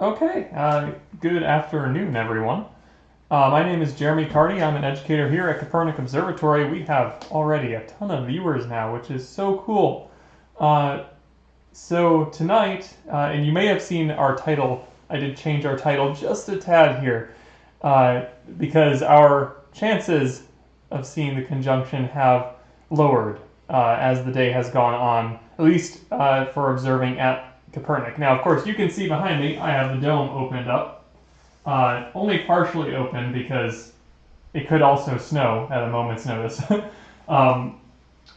Okay, good afternoon, everyone. My name is Jeremy Cartie. I'm an educator here at Kopernik Observatory. We have already a ton of viewers now, which is so cool. Uh, so tonight, and you may have seen our title, I did change our title just a tad here, uh, because our chances of seeing the conjunction have lowered as the day has gone on, at least for observing at Kopernik. Now, of course, you can see behind me, I have the dome opened up, only partially open because it could also snow at a moment's notice. um,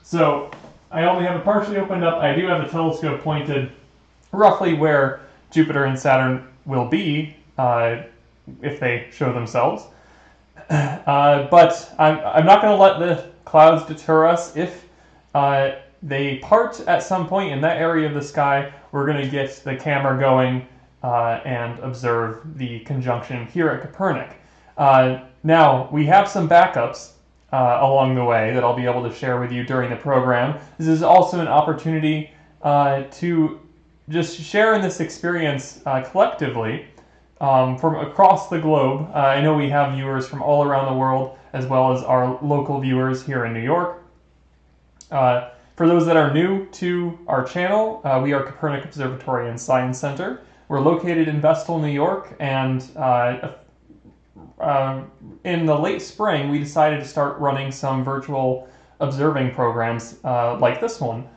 so I only have it partially opened up. I do have the telescope pointed roughly where Jupiter and Saturn will be if they show themselves. But I'm not going to let the clouds deter us. If they part at some point in that area of the sky, we're going to get the camera going and observe the conjunction here at Kopernik. Now, we have some backups along the way that I'll be able to share with you during the program. This is also an opportunity to just share in this experience collectively from across the globe. I know we have viewers from all around the world, as well as our local viewers here in New York. For those that are new to our channel, we are Kopernik Observatory and Science Center. We're located in Vestal, New York, and in the late spring, we decided to start running some virtual observing programs like this one.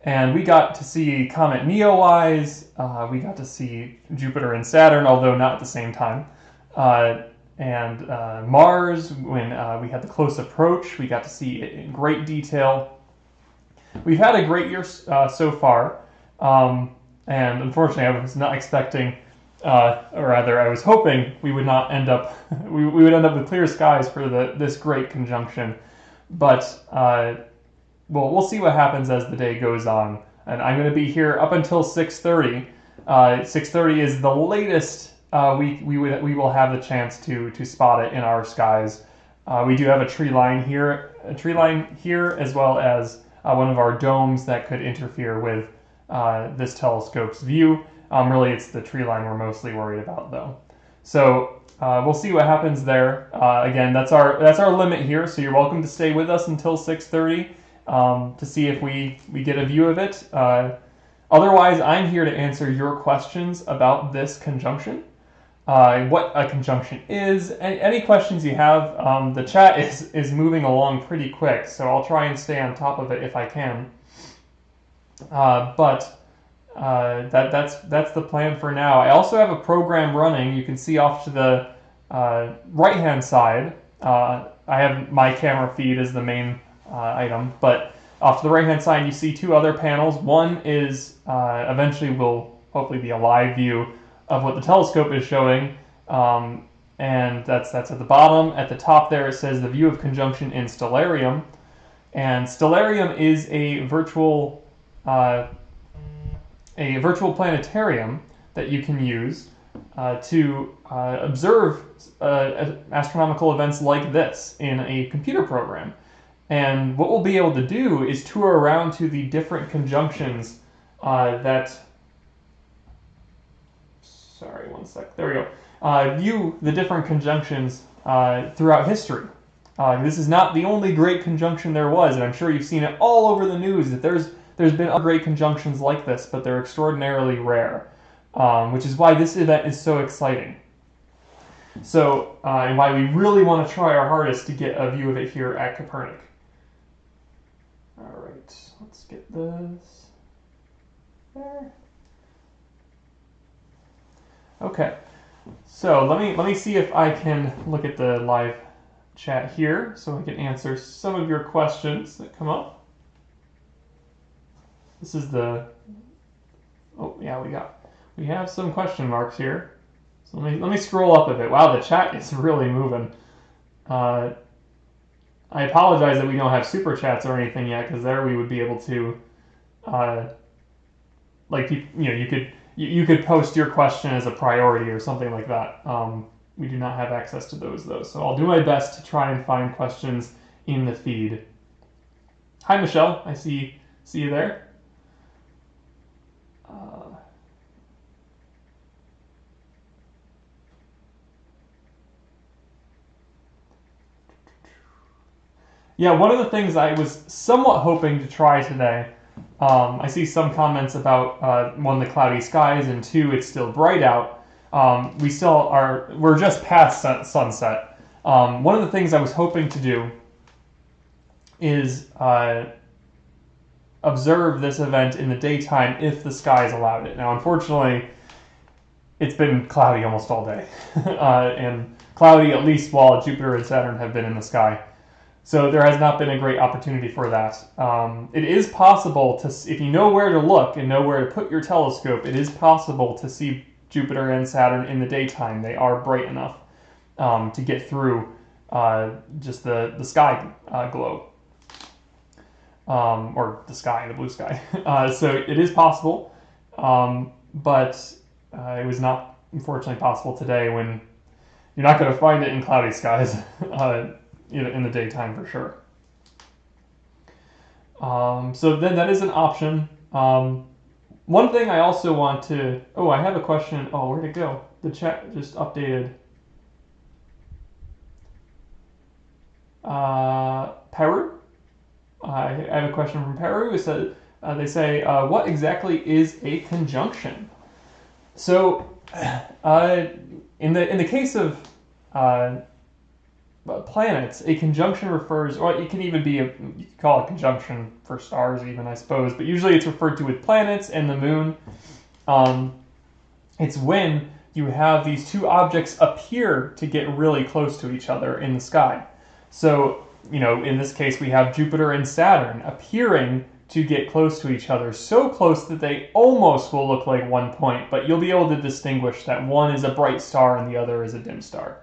And we got to see Comet Neowise, we got to see Jupiter and Saturn, although not at the same time, and Mars, when we had the close approach, we got to see it in great detail. We've had a great year so far, and unfortunately I was not expecting, or rather I was hoping we would not end up, we would end up with clear skies for this great conjunction, but well, we'll see what happens as the day goes on. And I'm going to be here up until 6:30. 6:30 is the latest we will have the chance to spot it in our skies. We do have a tree line here, as well as one of our domes that could interfere with this telescope's view. Really, it's the tree line we're mostly worried about, though. So we'll see what happens there. Again, that's our limit here. So you're welcome to stay with us until 6:30. To see if we get a view of it. Otherwise, I'm here to answer your questions about this conjunction, what a conjunction is, any questions you have. The chat is moving along pretty quick, so I'll try and stay on top of it if I can. But that's the plan for now. I also have a program running. You can see off to the right-hand side. I have my camera feed as the main item, but off to the right hand side you see two other panels. One is eventually will hopefully be a live view of what the telescope is showing, and that's at the bottom. At the top there it says the view of conjunction in Stellarium, and Stellarium is a virtual planetarium that you can use to observe astronomical events like this in a computer program. And what we'll be able to do is tour around to the different conjunctions sorry, one sec, there we go. View the different conjunctions throughout history. This is not the only great conjunction there was, and I'm sure you've seen it all over the news that there's been other great conjunctions like this, but they're extraordinarily rare, which is why this event is so exciting. So, and why we really want to try our hardest to get a view of it here at Kopernik. All right, let's get this there. Okay, so let me see if I can look at the live chat here so I can answer some of your questions that come up. This is the, oh yeah, we have some question marks here. So let me scroll up a bit. Wow, the chat is really moving. I apologize that we don't have super chats or anything yet, because there we would be able to, like, you could post your question as a priority or something like that. We do not have access to those though, so I'll do my best to try and find questions in the feed. Hi Michelle, I see you there. Yeah, one of the things I was somewhat hoping to try today, I see some comments about one, the cloudy skies, and two, it's still bright out. We're just past sunset. One of the things I was hoping to do is observe this event in the daytime if the skies allowed it. Now, unfortunately, it's been cloudy almost all day, and cloudy at least while Jupiter and Saturn have been in the sky. So there has not been a great opportunity for that. It is possible to, if you know where to look and know where to put your telescope, it is possible to see Jupiter and Saturn in the daytime. They are bright enough to get through just the sky glow. Or the sky, the blue sky. So it is possible, but it was not, unfortunately, possible today when you're not going to find it in cloudy skies. In the daytime for sure. So then that is an option. One thing I also want to... Oh, I have a question. Oh, where'd it go? The chat just updated. Peru? I have a question from Peru. It said, they say, what exactly is a conjunction? So, in the case of planets, a conjunction refers, or it can even be you can call it conjunction for stars even, I suppose, but usually it's referred to with planets and the moon. It's when you have these two objects appear to get really close to each other in the sky. So, in this case we have Jupiter and Saturn appearing to get close to each other, so close that they almost will look like one point, but you'll be able to distinguish that one is a bright star and the other is a dim star.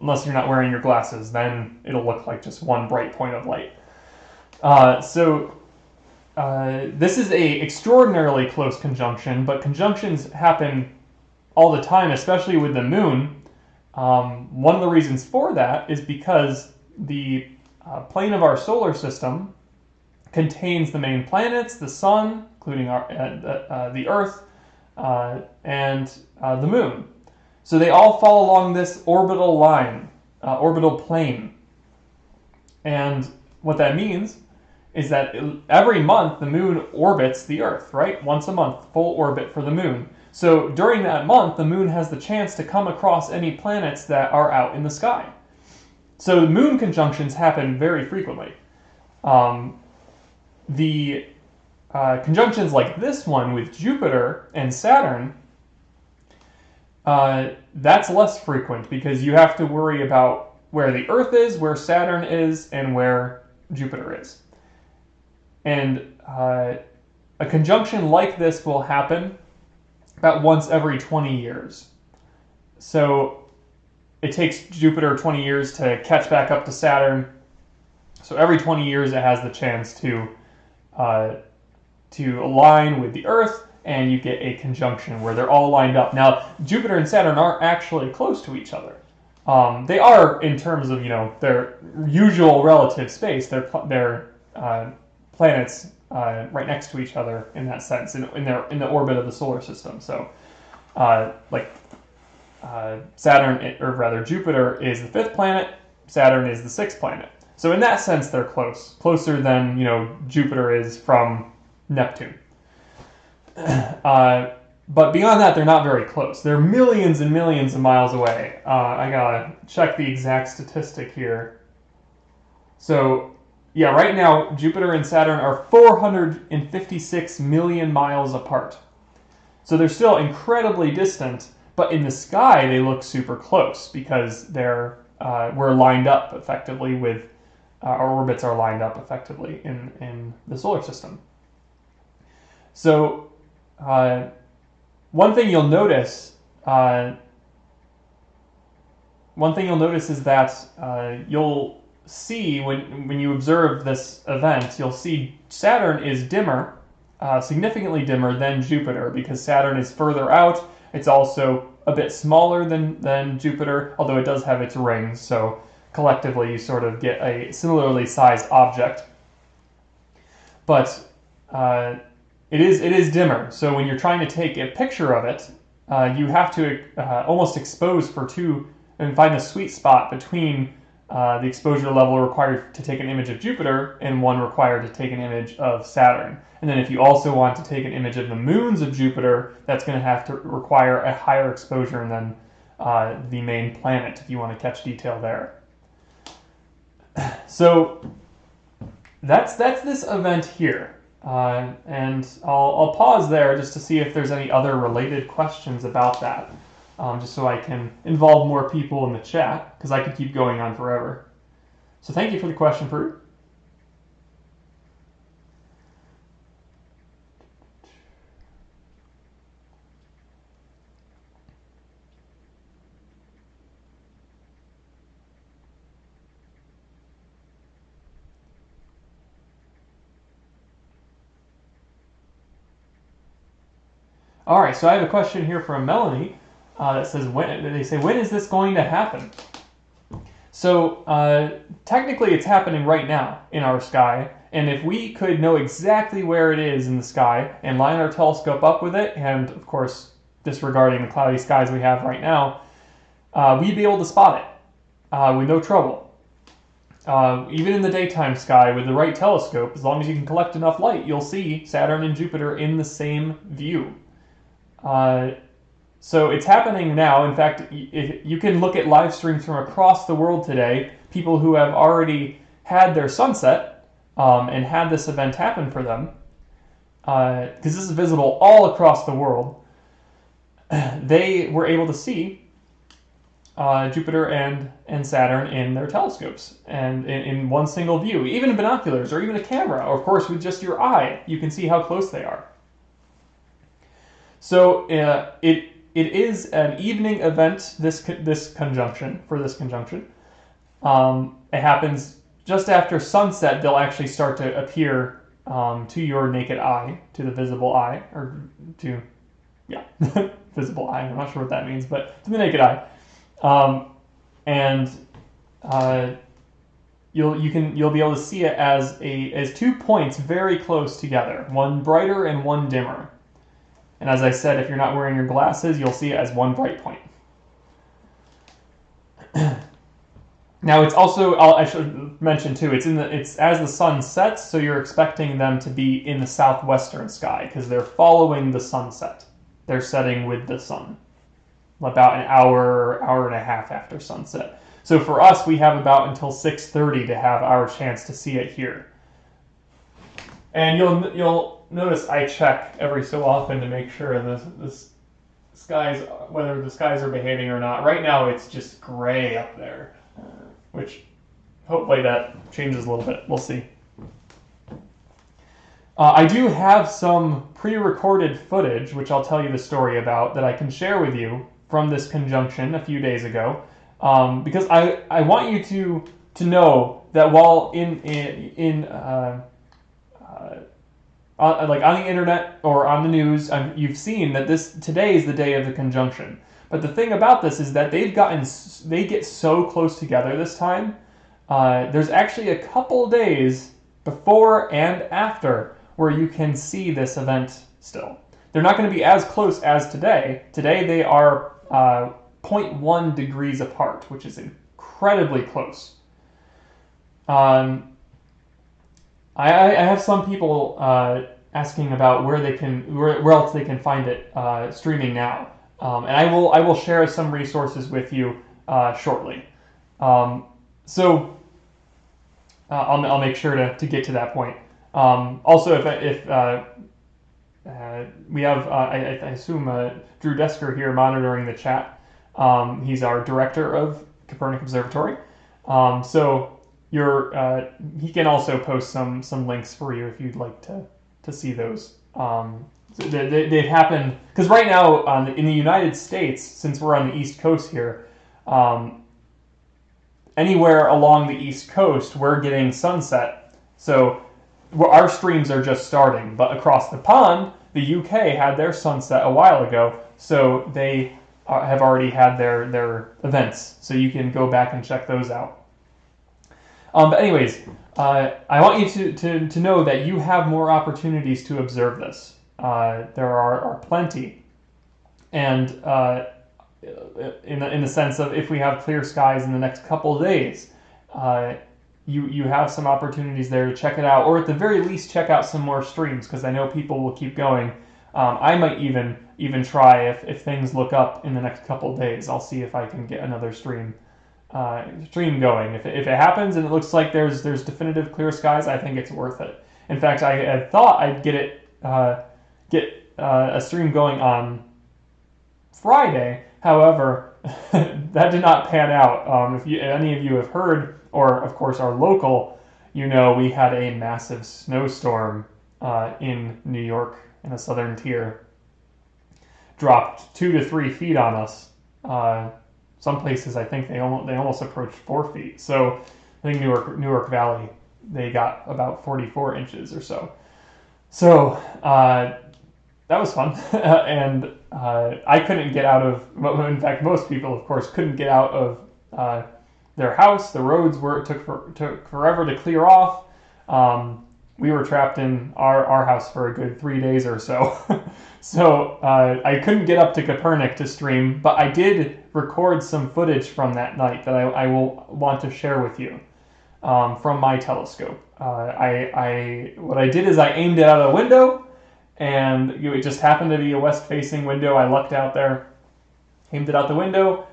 Unless you're not wearing your glasses, then it'll look like just one bright point of light. This is a extraordinarily close conjunction, but conjunctions happen all the time, especially with the moon. One of the reasons for that is because the plane of our solar system contains the main planets, the sun, including the Earth, and the moon. So they all fall along this orbital line, orbital plane. And what that means is that every month the moon orbits the Earth, right? Once a month, full orbit for the moon. So during that month, the moon has the chance to come across any planets that are out in the sky. So the moon conjunctions happen very frequently. The conjunctions like this one with Jupiter and Saturn, that's less frequent because you have to worry about where the Earth is, where Saturn is, and where Jupiter is. And a conjunction like this will happen about once every 20 years. So it takes Jupiter 20 years to catch back up to Saturn. So every 20 years it has the chance to align with the Earth, and you get a conjunction where they're all lined up. Now, Jupiter and Saturn aren't actually close to each other. They are in terms of their usual relative space. They're planets right next to each other in that sense, in the orbit of the solar system. So, Saturn, or rather Jupiter, is the 5th planet. Saturn is the 6th planet. So in that sense, they're closer than Jupiter is from Neptune. But beyond that, they're not very close. They're millions and millions of miles away. I gotta check the exact statistic here. So, yeah, right now, Jupiter and Saturn are 456 million miles apart. So they're still incredibly distant, but in the sky, they look super close because we're lined up effectively with, our orbits are lined up effectively in the solar system. So, one thing you'll notice is that you'll see when you observe this event, you'll see Saturn is dimmer, significantly dimmer than Jupiter because Saturn is further out. It's also a bit smaller than Jupiter, although it does have its rings. So collectively, you sort of get a similarly sized object. But it is dimmer. So when you're trying to take a picture of it, you have to almost expose for two and find the sweet spot between the exposure level required to take an image of Jupiter and one required to take an image of Saturn. And then if you also want to take an image of the moons of Jupiter, that's going to have to require a higher exposure than the main planet if you want to catch detail there. So that's this event here. And I'll pause there just to see if there's any other related questions about that, just so I can involve more people in the chat, because I could keep going on forever. So thank you for the question, Prue. All right, so I have a question here from Melanie that says, when is this going to happen? So technically it's happening right now in our sky, and if we could know exactly where it is in the sky and line our telescope up with it, and of course disregarding the cloudy skies we have right now, we'd be able to spot it with no trouble. Even in the daytime sky with the right telescope, as long as you can collect enough light, you'll see Saturn and Jupiter in the same view. So it's happening now. In fact, you can look at live streams from across the world today, people who have already had their sunset and had this event happen for them, because this is visible all across the world. They were able to see Jupiter and Saturn in their telescopes and in one single view, even in binoculars or even a camera, or of course with just your eye, you can see how close they are. So it is an evening event, this conjunction. It happens just after sunset. They'll actually start to appear to your naked eye, to the visible eye, or to, yeah, visible eye. I'm not sure what that means, but to the naked eye. You'll be able to see it as 2 points very close together, one brighter and one dimmer. And as I said, if you're not wearing your glasses, you'll see it as one bright point. Now it's also, I should mention too, it's as the sun sets, so you're expecting them to be in the southwestern sky because they're following the sunset. They're setting with the sun about an hour and a half after sunset. So for us, we have about until 6:30 to have our chance to see it here. And you'll notice I check every so often to make sure whether the skies are behaving or not. Right now it's just gray up there, which hopefully that changes a little bit. We'll see. I do have some pre-recorded footage, which I'll tell you the story about, that I can share with you from this conjunction a few days ago, because I want you to know that while like on the internet or on the news, you've seen that today is the day of the conjunction. But the thing about this is that they get so close together this time. There's actually a couple days before and after where you can see this event still. They're not going to be as close as today. Today they are 0.1 degrees apart, which is incredibly close. I have some people asking about where else they can find it streaming now, and I will share some resources with you shortly. So I'll make sure to get to that point. Also, if we have, I assume Drew Desker here monitoring the chat. He's our director of Kopernik Observatory. So he can also post some links for you if you'd like to see those. They've happened because right now in the United States, since we're on the East Coast here, anywhere along the East Coast we're getting sunset. So our streams are just starting, but across the pond, the UK had their sunset a while ago, so they have already had their events. So you can go back and check those out. But anyways, I want you to know that you have more opportunities to observe this. There are plenty. And in the sense of if we have clear skies in the next couple of days, you have some opportunities there to check it out, or at the very least check out some more streams, because I know people will keep going. I might even try, if things look up in the next couple of days, I'll see if I can get another stream going. If it happens and it looks like there's definitive clear skies, I think it's worth it. In fact, I had thought I'd get a stream going on Friday. However, that did not pan out. If any of you have heard, or of course are local, you know we had a massive snowstorm in New York in the southern tier. Dropped 2 to 3 feet on us. Some places I think they almost approached 4 feet. So I think Newark Valley, they got about 44 inches or so. So that was fun, and I couldn't get out of. In fact, most people, of course, couldn't get out of their house. The roads took forever to clear off. We were trapped in our house for a good 3 days or so. So I couldn't get up to Kopernik to stream, but I did record some footage from that night that I will want to share with you from my telescope. What I did is I aimed it out of the window, and it just happened to be a west-facing window. I lucked out there, aimed it out the window.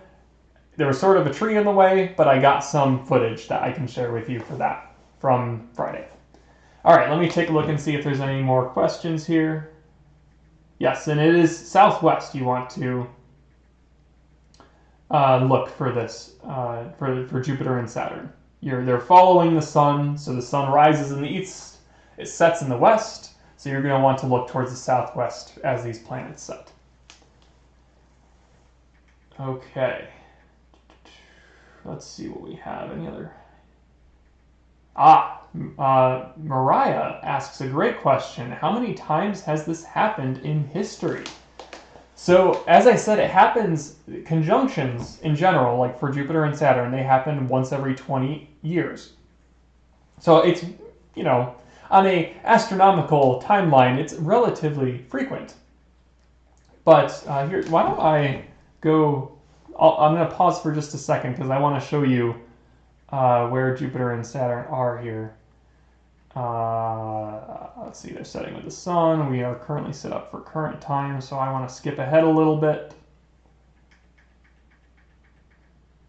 There was sort of a tree in the way, but I got some footage that I can share with you for that from Friday. All right, let me take a look and see if there's any more questions here. Yes, and it is southwest you want to look for this, for Jupiter and Saturn. They're following the sun, so the sun rises in the east, it sets in the west, so you're going to want to look towards the southwest as these planets set. Okay. Let's see what we have. Any other? Mariah asks a great question. How many times has this happened in history? So, as I said, it happens, conjunctions in general, like for Jupiter and Saturn, they happen once every 20 years. So it's, on a astronomical timeline, it's relatively frequent. But here, why don't I go, I'm going to pause for just a second because I want to show you where Jupiter and Saturn are here. Let's see, they're setting with the sun. We are currently set up for current time, so I want to skip ahead a little bit.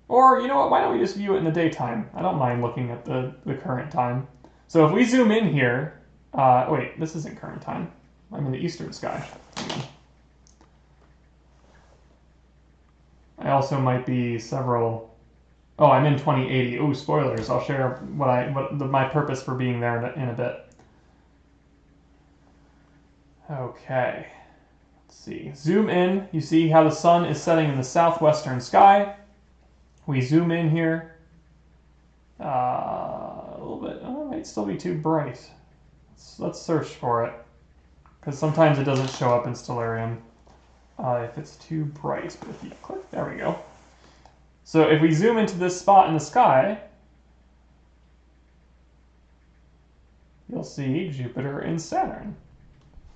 Or, you know what, why don't we just view it in the daytime? I don't mind looking at the current time. So if we zoom in here, wait, this isn't current time. I'm in the eastern sky. I also might be several... Oh, I'm in 2080. Ooh, spoilers. I'll share my purpose for being there in a bit. Okay. Let's see. Zoom in. You see how the sun is setting in the southwestern sky. We zoom in here. A little bit. Oh, it might still be too bright. Let's search for it. Because sometimes it doesn't show up in Stellarium if it's too bright. But if you click, there we go. So if we zoom into this spot in the sky, you'll see Jupiter and Saturn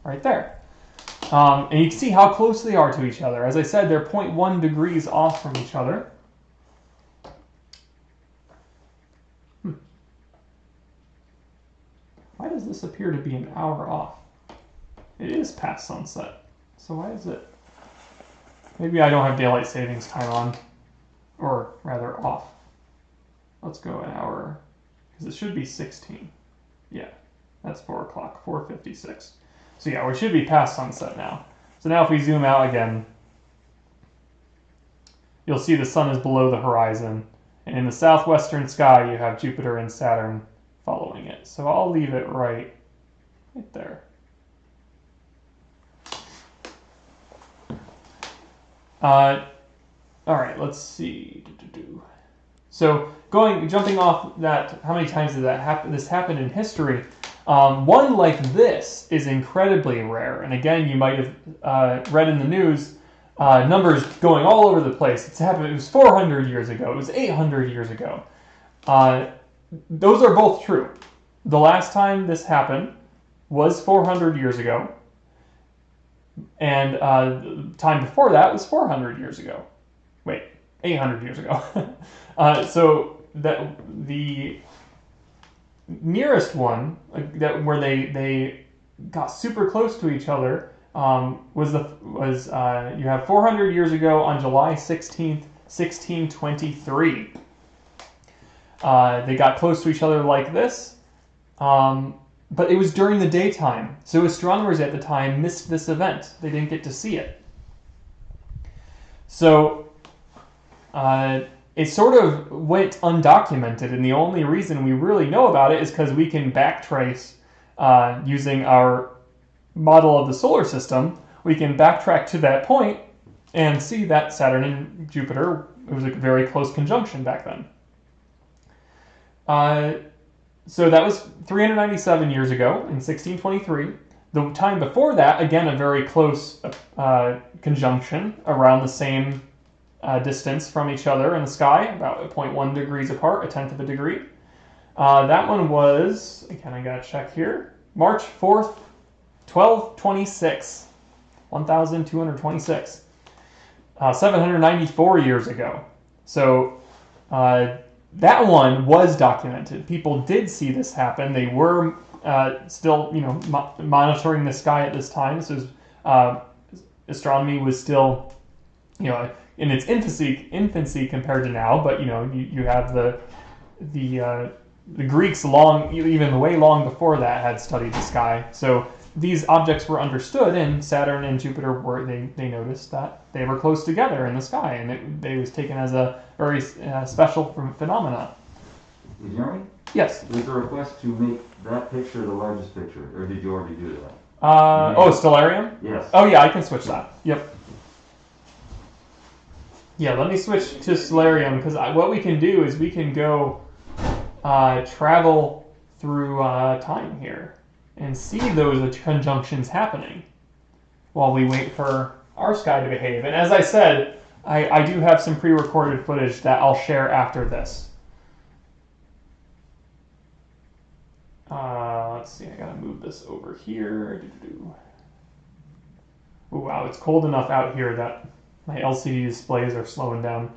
right there. And you can see how close they are to each other. As I said, they're 0.1 degrees off from each other. Why does this appear to be an hour off? It is past sunset. So why is it? Maybe I don't have daylight savings time on. Or rather off. Let's go an hour, because it should be 16. Yeah, that's 4 o'clock, 4:56. So yeah, we should be past sunset now. So now if we zoom out again, you'll see the sun is below the horizon. And in the southwestern sky, you have Jupiter and Saturn following it. So I'll leave it right there. All right, let's see. So jumping off that, how many times did this happen in history? One like this is incredibly rare. And again, you might have read in the news numbers going all over the place. It's happened. It was 400 years ago. It was 800 years ago. Those are both true. The last time this happened was 400 years ago. And the time before that was 400 years ago. Wait, 800 years ago. So the nearest one where they got super close to each other was you have 400 years ago on July 16th, 1623. They got close to each other like this, but it was during the daytime, so astronomers at the time missed this event. They didn't get to see it. So it sort of went undocumented, and the only reason we really know about it is because we can backtrace using our model of the solar system. We can backtrack to that point and see that Saturn and Jupiter, it was a very close conjunction back then. So that was 397 years ago in 1623. The time before that, again, a very close conjunction around the same distance from each other in the sky, about 0.1 degrees apart, a tenth of a degree. That one was, again, I gotta check here, March 4th, 1226, 1226, 794 years ago. So that one was documented. People did see this happen. They were still, monitoring the sky at this time. This was astronomy was still, in its infancy compared to now. But you have the Greeks even way long before that had studied the sky. So these objects were understood, and Saturn and Jupiter they noticed that they were close together in the sky, and it was taken as a very special phenomena. Did you hear me? Yes. There's a request to make that picture the largest picture, or did you already do that? Stellarium? Yes. Oh yeah, I can switch that. Yep. Yeah, let me switch to Stellarium, because what we can do is we can go travel through time here and see those conjunctions happening while we wait for our sky to behave. And as I said, I do have some pre-recorded footage that I'll share after this. Let's see, I gotta move this over here. Oh wow, it's cold enough out here that my LCD displays are slowing down.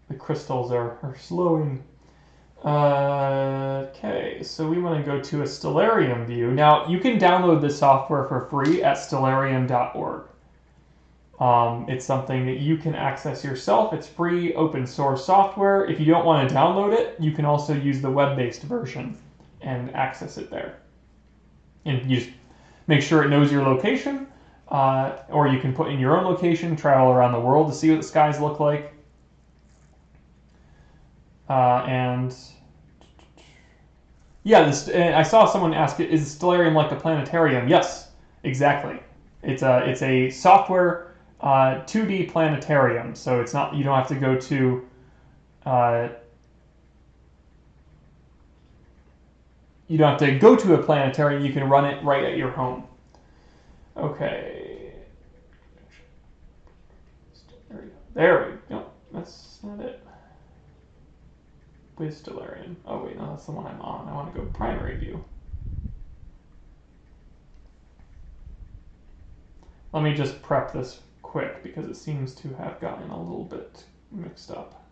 The crystals are slowing. Okay, so we want to go to a Stellarium view. Now, you can download this software for free at stellarium.org. It's something that you can access yourself. It's free, open source software. If you don't want to download it, you can also use the web-based version and access it there. And you just make sure it knows your location, or you can put in your own location, travel around the world to see what the skies look like. And yeah, I saw someone ask, is Stellarium like the planetarium? Yes, exactly. It's a software 2D planetarium, so it's not, you don't have to go to a planetarium. You can run it right at your home. Okay. There we go. That's not it. With Stellarium. Oh wait, no, that's the one I'm on. I want to go primary view. Let me just prep this quick because it seems to have gotten a little bit mixed up.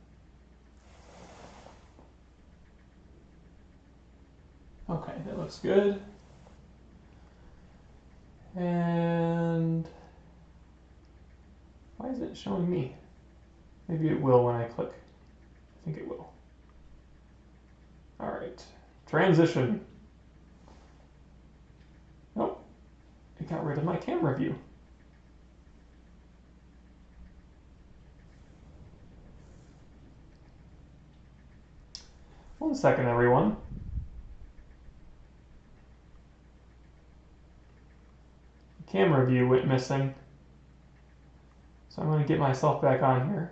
Okay, that looks good. And why is it showing me? Maybe it will when I click. I think it will. All right, transition. Oh, it got rid of my camera view. One second, everyone. The camera view went missing. So I'm going to get myself back on here.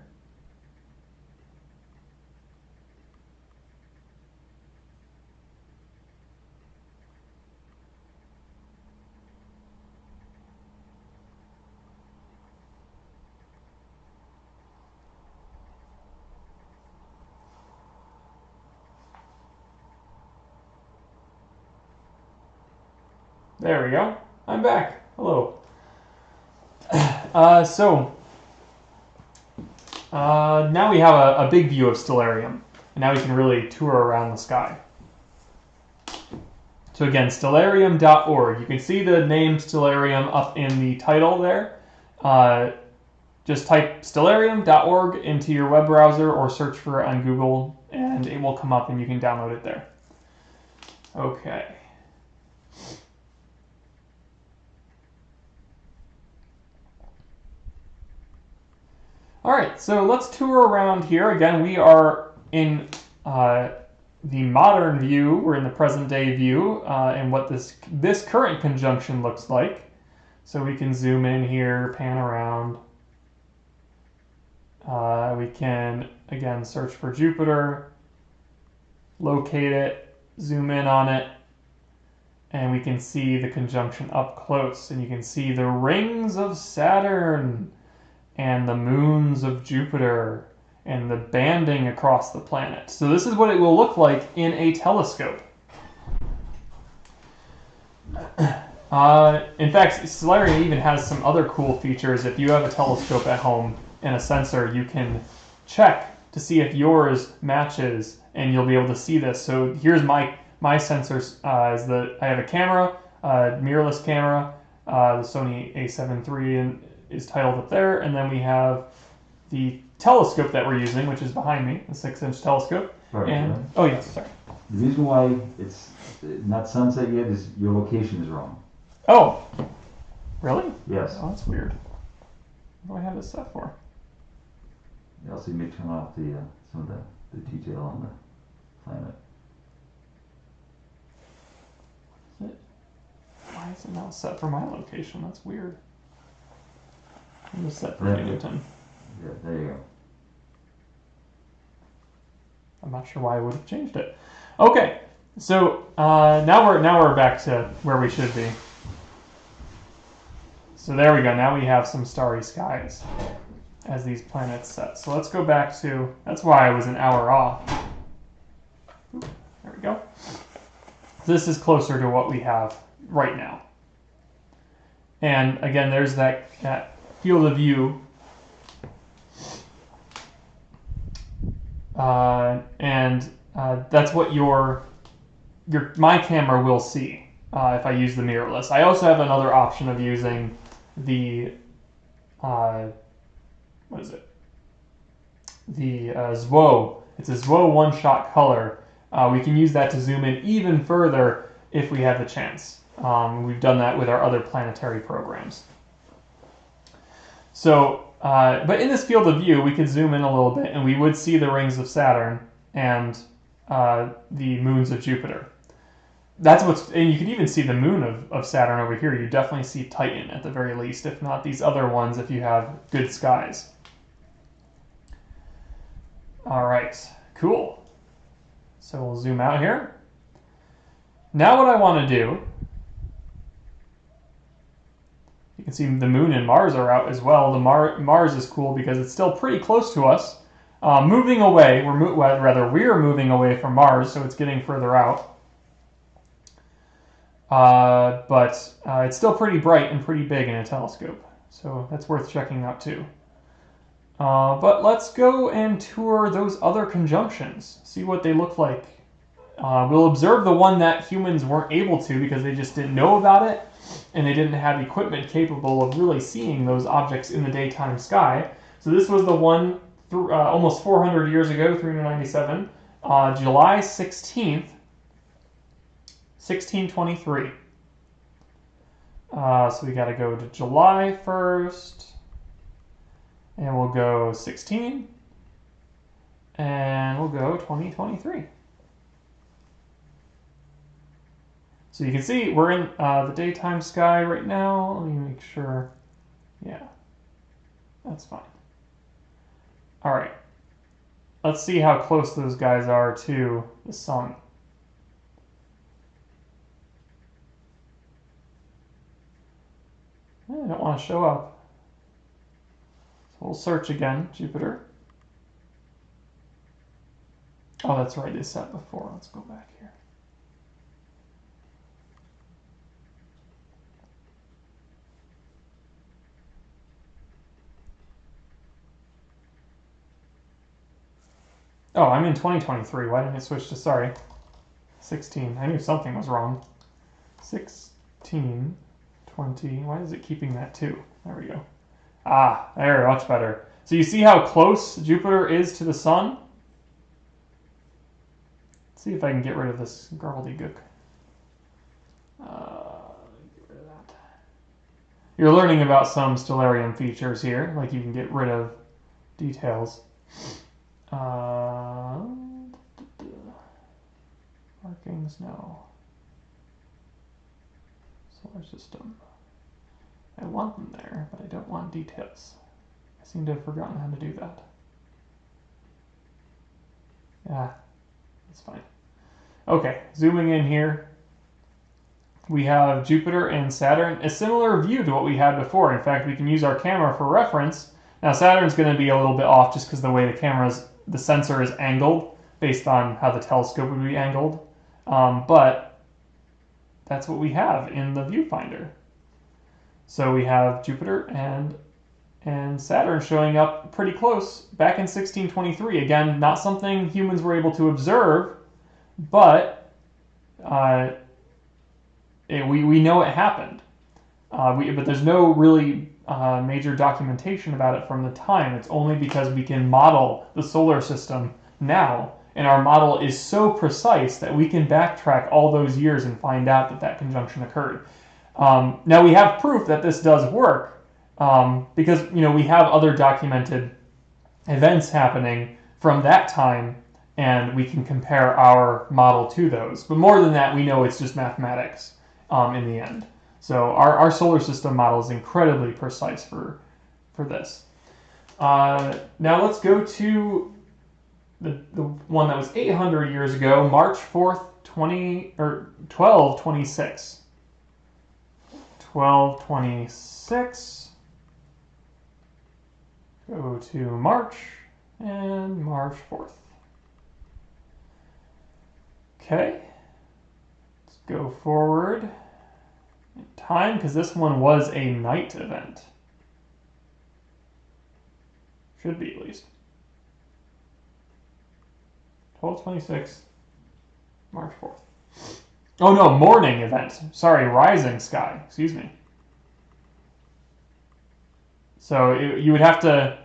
There we go. I'm back. Hello. Now we have a big view of Stellarium, and now we can really tour around the sky. So again, stellarium.org. You can see the name Stellarium up in the title there. Just type stellarium.org into your web browser or search for it on Google, and it will come up and you can download it there. Okay. All right, so let's tour around here. Again, we are in the modern view. We're in the present day view and what this current conjunction looks like. So we can zoom in here, pan around. We can, again, search for Jupiter, locate it, zoom in on it, and we can see the conjunction up close. And you can see the rings of Saturn and the moons of Jupiter and the banding across the planet. So this is what it will look like in a telescope. In fact, Stellarium even has some other cool features. If you have a telescope at home and a sensor, you can check to see if yours matches, and you'll be able to see this. So here's my sensors. I have a camera, mirrorless camera, the Sony A7 III is titled up there, and then we have the telescope that we're using, which is behind me, the 6-inch telescope. Sorry, And oh yes, sorry. The reason why it's not sunset yet is your location is wrong. Oh, really? Yes. Oh, that's weird. What do I have this set for? You also may turn off the some of the detail on the planet. Why is it not set for my location? That's weird. I'm just set for Yeah. Newton. Yeah, there you go. I'm not sure why I would have changed it. Okay, so now we're back to where we should be. So there we go. Now we have some starry skies as these planets set. So let's go back to. That's why I was an hour off. Oop, there we go. This is closer to what we have right now. And again, there's that field of view. That's what my camera will see if I use the mirrorless. I also have another option of using the what is it? The ZWO. It's a ZWO one-shot color. We can use that to zoom in even further if we have the chance. We've done that with our other planetary programs. So, but in this field of view, we could zoom in a little bit, and we would see the rings of Saturn and the moons of Jupiter. And you could even see the moon of Saturn over here. You definitely see Titan at the very least, if not these other ones, if you have good skies. All right, cool. So we'll zoom out here. Now what I want to do, you can see the moon and Mars are out as well. The Mars is cool because it's still pretty close to us. Moving away, we're moving away from Mars, so it's getting further out. But it's still pretty bright and pretty big in a telescope, so that's worth checking out too. But let's go and tour those other conjunctions, see what they look like. We'll observe the one that humans weren't able to because they just didn't know about it, and they didn't have equipment capable of really seeing those objects in the daytime sky. So this was the one almost 400 years ago, 397, July 16th, 1623. So we got to go to July 1st, and we'll go 16, and we'll go 2023. So you can see we're in the daytime sky right now. Let me make sure. Yeah, that's fine. All right. Let's see how close those guys are to the sun. I don't want to show up. So we'll search again, Jupiter. Oh, that's right, they set before. Let's go back here. Oh, I'm in 2023. Why didn't it switch to, sorry, 16? I knew something was wrong. 16, 20. Why is it keeping that too? There we go. Ah, there, much better. So you see how close Jupiter is to the sun? Let's see if I can get rid of this gobbledygook. Get rid of that. You're learning about some Stellarium features here, like you can get rid of details. Markings, no. Solar system. I want them there, but I don't want details. I seem to have forgotten how to do that. Yeah, that's fine. Okay, zooming in here, we have Jupiter and Saturn, a similar view to what we had before. In fact, we can use our camera for reference. Now, Saturn's going to be a little bit off just because the way the sensor is angled based on how the telescope would be angled. But that's what we have in the viewfinder. So we have Jupiter and Saturn showing up pretty close back in 1623. Again, not something humans were able to observe, but we know it happened. But there's no really major documentation about it from the time. It's only because we can model the solar system now, and our model is so precise that we can backtrack all those years and find out that that conjunction occurred. Now we have proof that this does work because we have other documented events happening from that time, and we can compare our model to those. But more than that, we know it's just mathematics in the end. So our solar system model is incredibly precise for this. Now let's go to the one that was 800 years ago, March 4th, 1226. 1226. Go to March and March 4th. Okay. Let's go forward in time because this one was a night event. Should be at least. 1226, March 4th. Oh no, morning event. Sorry, rising sky. Excuse me. So you would have to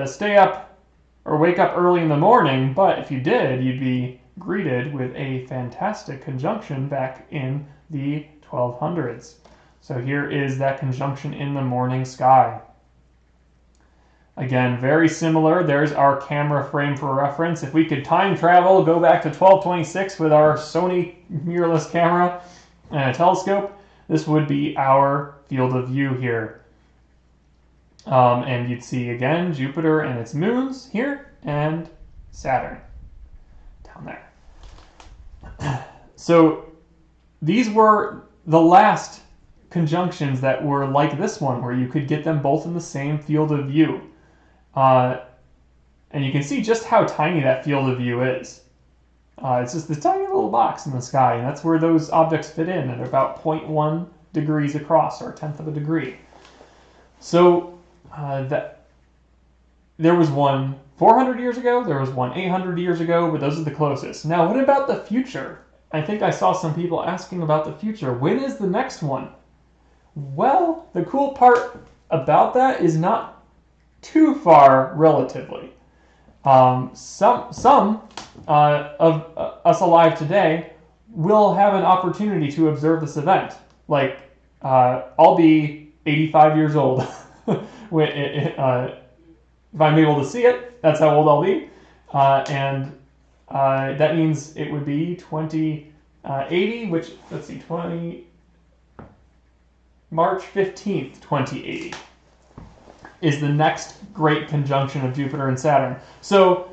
stay up or wake up early in the morning, but if you did, you'd be greeted with a fantastic conjunction back in the 1200s. So here is that conjunction in the morning sky. Again, very similar. There's our camera frame for reference. If we could time travel, go back to 1226 with our Sony mirrorless camera and a telescope, this would be our field of view here. And you'd see, again, Jupiter and its moons here, and Saturn down there. So these were the last conjunctions that were like this one, where you could get them both in the same field of view. And you can see just how tiny that field of view is. It's just this tiny little box in the sky, and that's where those objects fit in at about 0.1 degrees across, or a tenth of a degree. So there was one 400 years ago, there was one 800 years ago, but those are the closest. Now, what about the future? I think I saw some people asking about the future. When is the next one? Well, the cool part about that is not too far relatively. Some of us alive today will have an opportunity to observe this event. Like, I'll be 85 years old. If I'm able to see it, that's how old I'll be. And that means it would be 2080, which, let's see, March 15th, 2080 is the next great conjunction of Jupiter and Saturn. So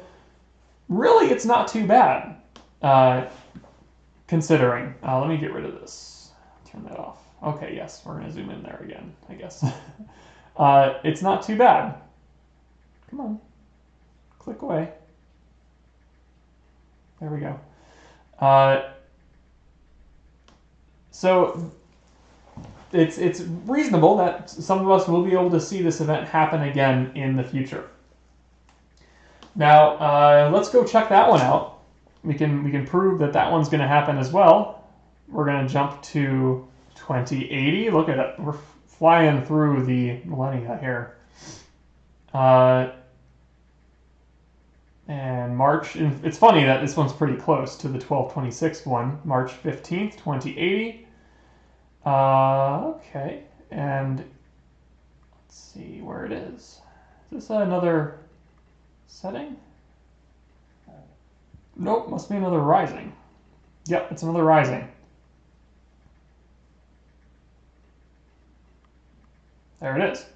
really, it's not too bad, considering. Let me get rid of this. Turn that off. Okay, yes, we're going to zoom in there again, I guess. It's not too bad. Come on. Click away. There we go. So it's reasonable that some of us will be able to see this event happen again in the future. Now, let's go check that one out. We can prove that that one's going to happen as well. We're going to jump to 2080. Look at it. We're flying through the millennia here. And March, and it's funny that this one's pretty close to the 1226 one, March 15th, 2080. Okay, and let's see where it is. Is this another setting? Nope, must be another rising. Yep, it's another rising. There it is.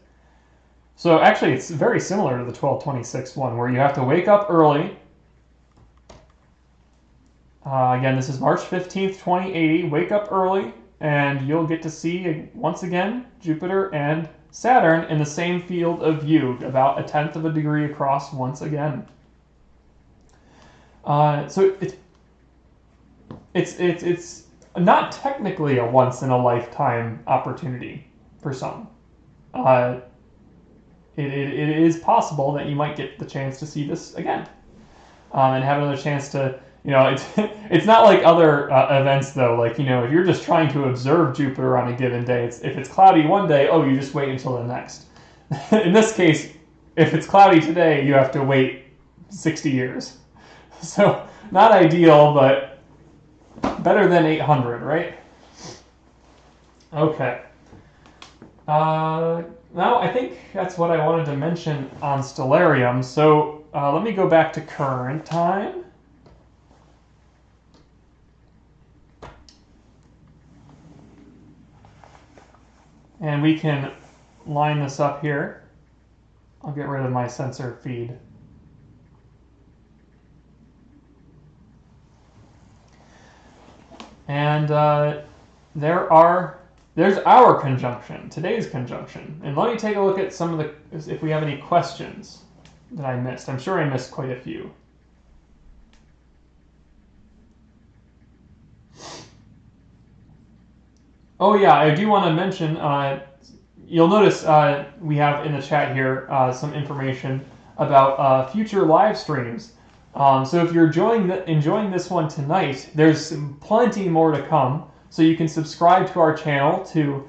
So actually, it's very similar to the 1226 one, where you have to wake up early. Again, this is March 15th, 2080. Wake up early, and you'll get to see, once again, Jupiter and Saturn in the same field of view, about 1/10 of a degree across once again. So it's not technically a once-in-a-lifetime opportunity for some. It is possible that you might get the chance to see this again, and have another chance to, it's not like other events though. Like, if you're just trying to observe Jupiter on a given day, if it's cloudy one day, you just wait until the next. In this case, if it's cloudy today, you have to wait 60 years. So not ideal, but better than 800, right? Okay. Now, I think that's what I wanted to mention on Stellarium. So let me go back to current time. And we can line this up here. I'll get rid of my sensor feed. And there's our conjunction, today's conjunction. And let me take a look at some of if we have any questions that I missed. I'm sure I missed quite a few. Oh yeah, I do want to mention, you'll notice we have in the chat here some information about future live streams. So if you're enjoying this one tonight, there's plenty more to come. So you can subscribe to our channel to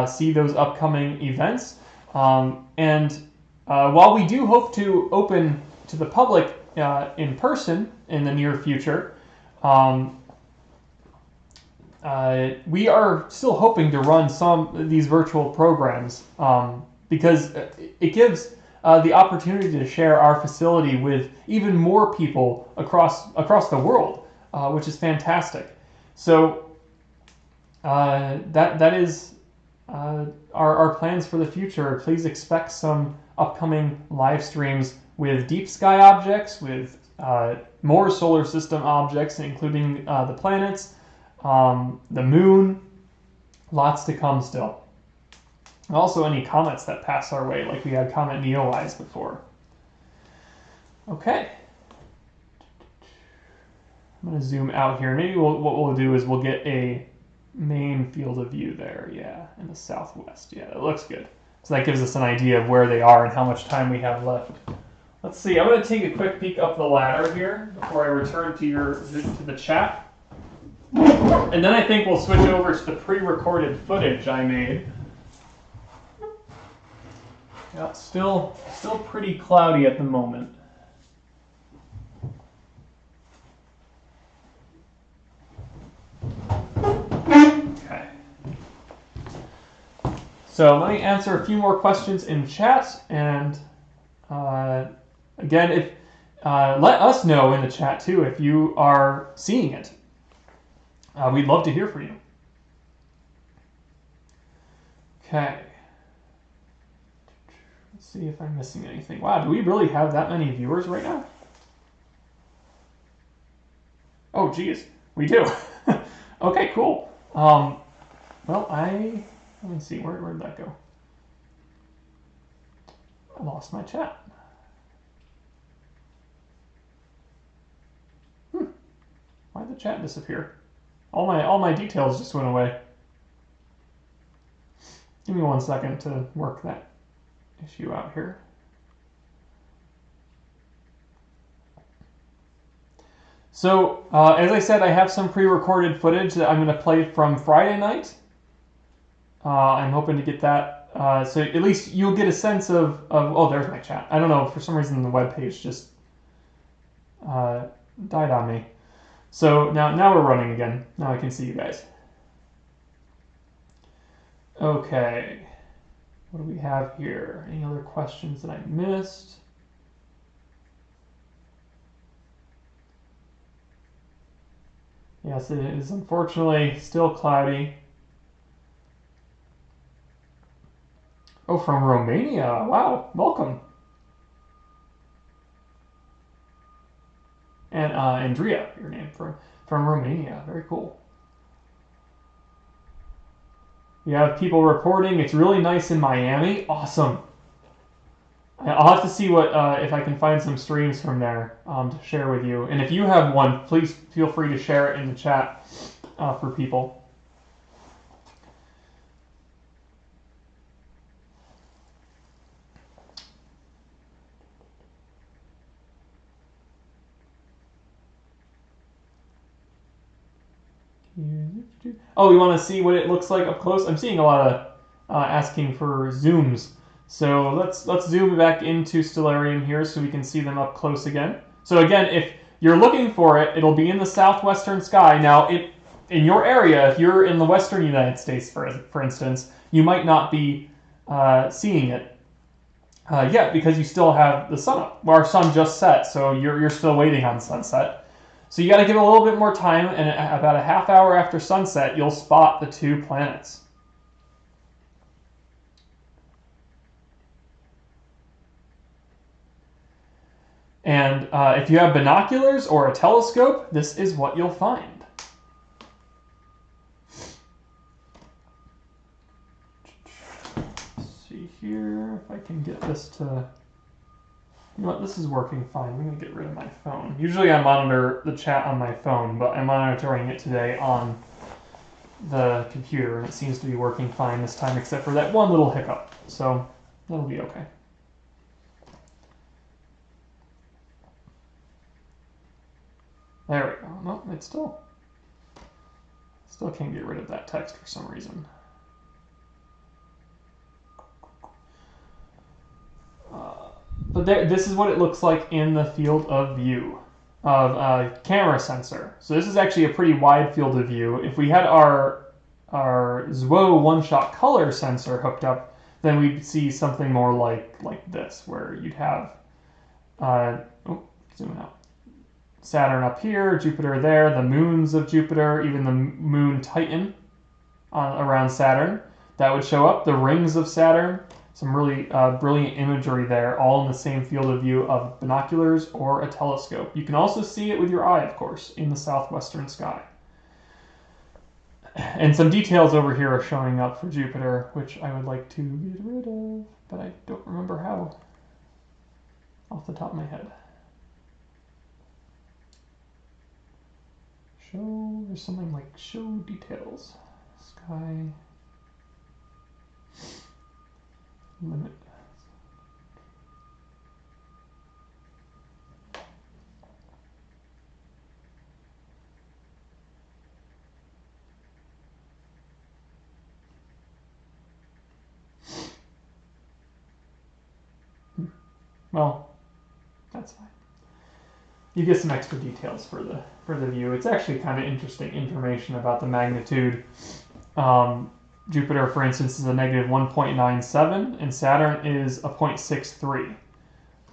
see those upcoming events. And while we do hope to open to the public in person in the near future, we are still hoping to run some of these virtual programs because it gives the opportunity to share our facility with even more people across the world, which is fantastic. So that is our plans for the future. Please expect some upcoming live streams with deep sky objects, with more solar system objects, including the planets, the moon. Lots to come still. And also any comets that pass our way, like we had Comet Neowise before. Okay. I'm going to zoom out here. Maybe what we'll do is we'll get a main field of view there, yeah, in the southwest. Yeah, it looks good. So that gives us an idea of where they are and how much time we have left. Let's see, I'm going to take a quick peek up the ladder here before I return to the chat. And then I think we'll switch over to the pre-recorded footage I made. Yeah, still pretty cloudy at the moment. Okay. So let me answer a few more questions in chat, and again, if let us know in the chat too if you are seeing it. We'd love to hear from you. Okay. Let's see if I'm missing anything. Wow, do we really have that many viewers right now? Oh, geez, we do. Okay, cool. Well, let me see, where did that go? I lost my chat. Why did the chat disappear? All my details just went away. Give me 1 second to work that issue out here. So, as I said, I have some pre-recorded footage that I'm going to play from Friday night. I'm hoping to get that, so at least you'll get a sense of oh, there's my chat. I don't know, for some reason the web page just died on me. So now we're running again. Now I can see you guys. Okay. What do we have here? Any other questions that I missed? Yes, it is unfortunately still cloudy. Oh, from Romania. Wow, welcome. And Andrea, your name, from Romania. Very cool. You have people reporting. It's really nice in Miami. Awesome. I'll have to see what if I can find some streams from there to share with you. And if you have one, please feel free to share it in the chat for people. Oh, you want to see what it looks like up close? I'm seeing a lot of asking for zooms. So let's zoom back into Stellarium here so we can see them up close again. So again, if you're looking for it, it'll be in the southwestern sky. Now, in your area, if you're in the western United States, for instance, you might not be seeing it yet because you still have the sun up. Well, our sun just set, so you're still waiting on sunset. So you got to give it a little bit more time, and about a half hour after sunset, you'll spot the two planets. And if you have binoculars or a telescope, this is what you'll find. Let's see here if I can get this to... You know what, this is working fine. I'm going to get rid of my phone. Usually I monitor the chat on my phone, but I'm monitoring it today on the computer, and it seems to be working fine this time, except for that one little hiccup. So that'll be okay. There we go. No, it's still can't get rid of that text for some reason. But this is what it looks like in the field of view of a camera sensor. So this is actually a pretty wide field of view. If we had our ZWO one-shot color sensor hooked up, then we'd see something more like this, where you'd have zoom out. Saturn up here, Jupiter there, the moons of Jupiter, even the moon Titan around Saturn. That would show up, the rings of Saturn. Some really brilliant imagery there, all in the same field of view of binoculars or a telescope. You can also see it with your eye, of course, in the southwestern sky. And some details over here are showing up for Jupiter, which I would like to get rid of, but I don't remember how off the top of my head. There's something like show details. Sky. Limit. Well, that's fine. You get some extra details for the view. It's actually kind of interesting information about the magnitude. Jupiter, for instance, is a negative 1.97, and Saturn is a 0.63.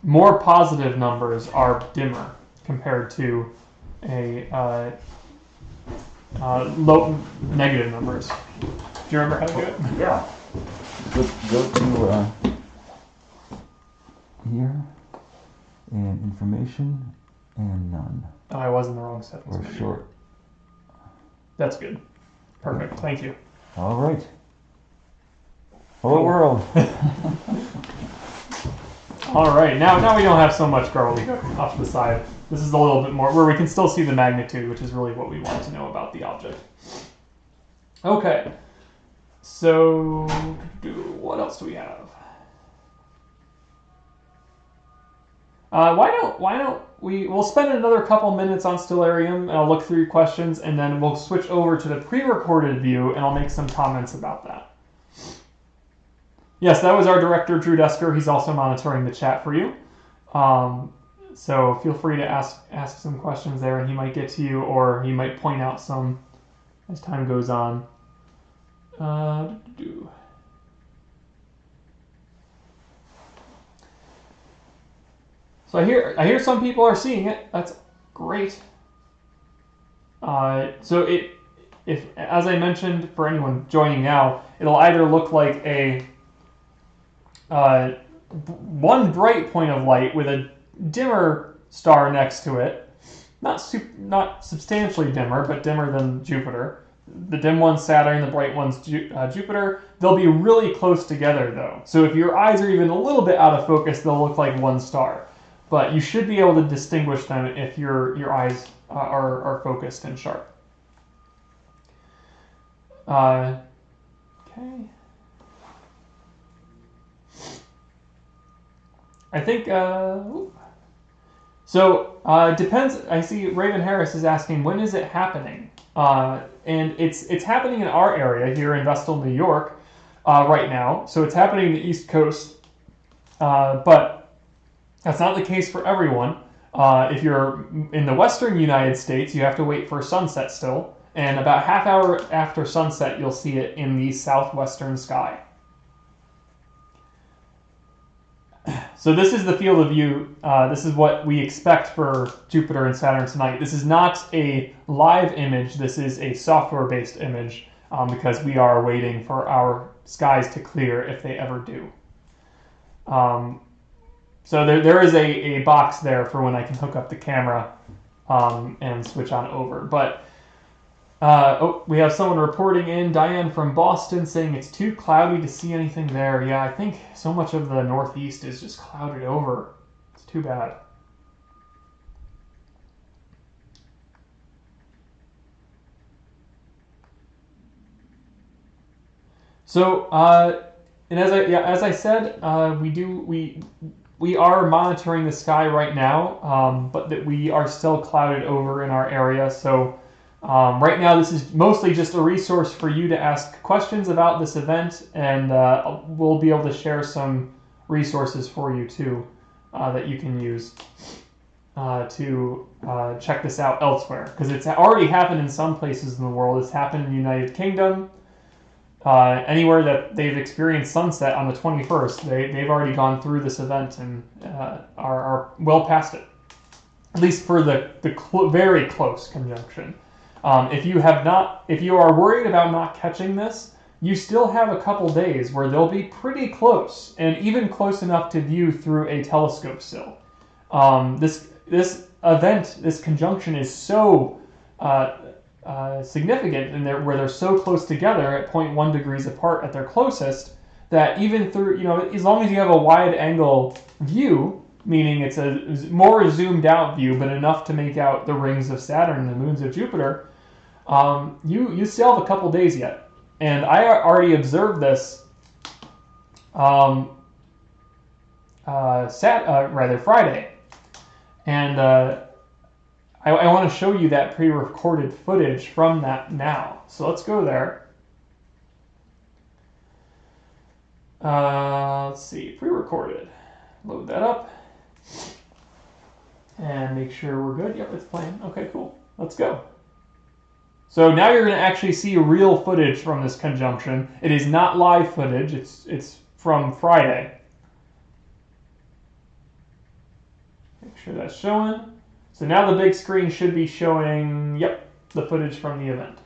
More positive numbers are dimmer compared to a low negative numbers. Do you remember how to do it? Yeah. Go to here, and information, and none. Oh, I was in the wrong settings. Or maybe. short. That's good. Perfect. Thank you. All right. Hello, world. All right. Now we don't have so much gobbledygook off to the side. This is a little bit more where we can still see the magnitude, which is really what we want to know about the object. Okay. So, what else do we have? We'll spend another couple minutes on Stellarium, and I'll look through your questions, and then we'll switch over to the pre-recorded view, and I'll make some comments about that. Yes, that was our director, Drew Desker. He's also monitoring the chat for you. So feel free to ask some questions there, and he might get to you, or he might point out some as time goes on. So I hear some people are seeing it. That's great. So if as I mentioned, for anyone joining now, it'll either look like a one bright point of light with a dimmer star next to it, not substantially dimmer, but dimmer than Jupiter. The dim one's Saturn, the bright one's Jupiter. They'll be really close together, though. So if your eyes are even a little bit out of focus, they'll look like one star. But you should be able to distinguish them if your eyes are focused and sharp. Okay. I think, it depends. I see Raven Harris is asking, when is it happening? And it's happening in our area here in Vestal, New York, right now. So it's happening in the East Coast, but that's not the case for everyone. If you're in the Western United States, you have to wait for sunset still, and about half hour after sunset, you'll see it in the southwestern sky. So this is the field of view. This is what we expect for Jupiter and Saturn tonight. This is not a live image. This is a software-based image because we are waiting for our skies to clear if they ever do. So there is a box there for when I can hook up the camera and switch on over. But we have someone reporting in, Diane from Boston, saying it's too cloudy to see anything there. Yeah, I think so much of the Northeast is just clouded over. It's too bad. So, and as I said, we are monitoring the sky right now, but that we are still clouded over in our area. So. Right now, this is mostly just a resource for you to ask questions about this event, and we'll be able to share some resources for you too that you can use to check this out elsewhere. Because it's already happened in some places in the world. It's happened in the United Kingdom. Anywhere that they've experienced sunset on the 21st, they've already gone through this event and are well past it. At least for the very close conjunction. If you are worried about not catching this, you still have a couple days where they'll be pretty close, and even close enough to view through a telescope still. This event, this conjunction is so significant, and where they're so close together at 0.1 degrees apart at their closest, that even through, as long as you have a wide angle view, meaning it's a more zoomed out view, but enough to make out the rings of Saturn and the moons of Jupiter, you still have a couple days yet. And I already observed this Friday. And I want to show you that pre-recorded footage from that now. So let's go there. Let's see, pre-recorded. Load that up. And make sure we're good. Yep, it's playing. Okay, cool. Let's go. So now you're going to actually see real footage from this conjunction. It is not live footage. It's from Friday. Make sure that's showing. So now the big screen should be showing, yep, the footage from the event.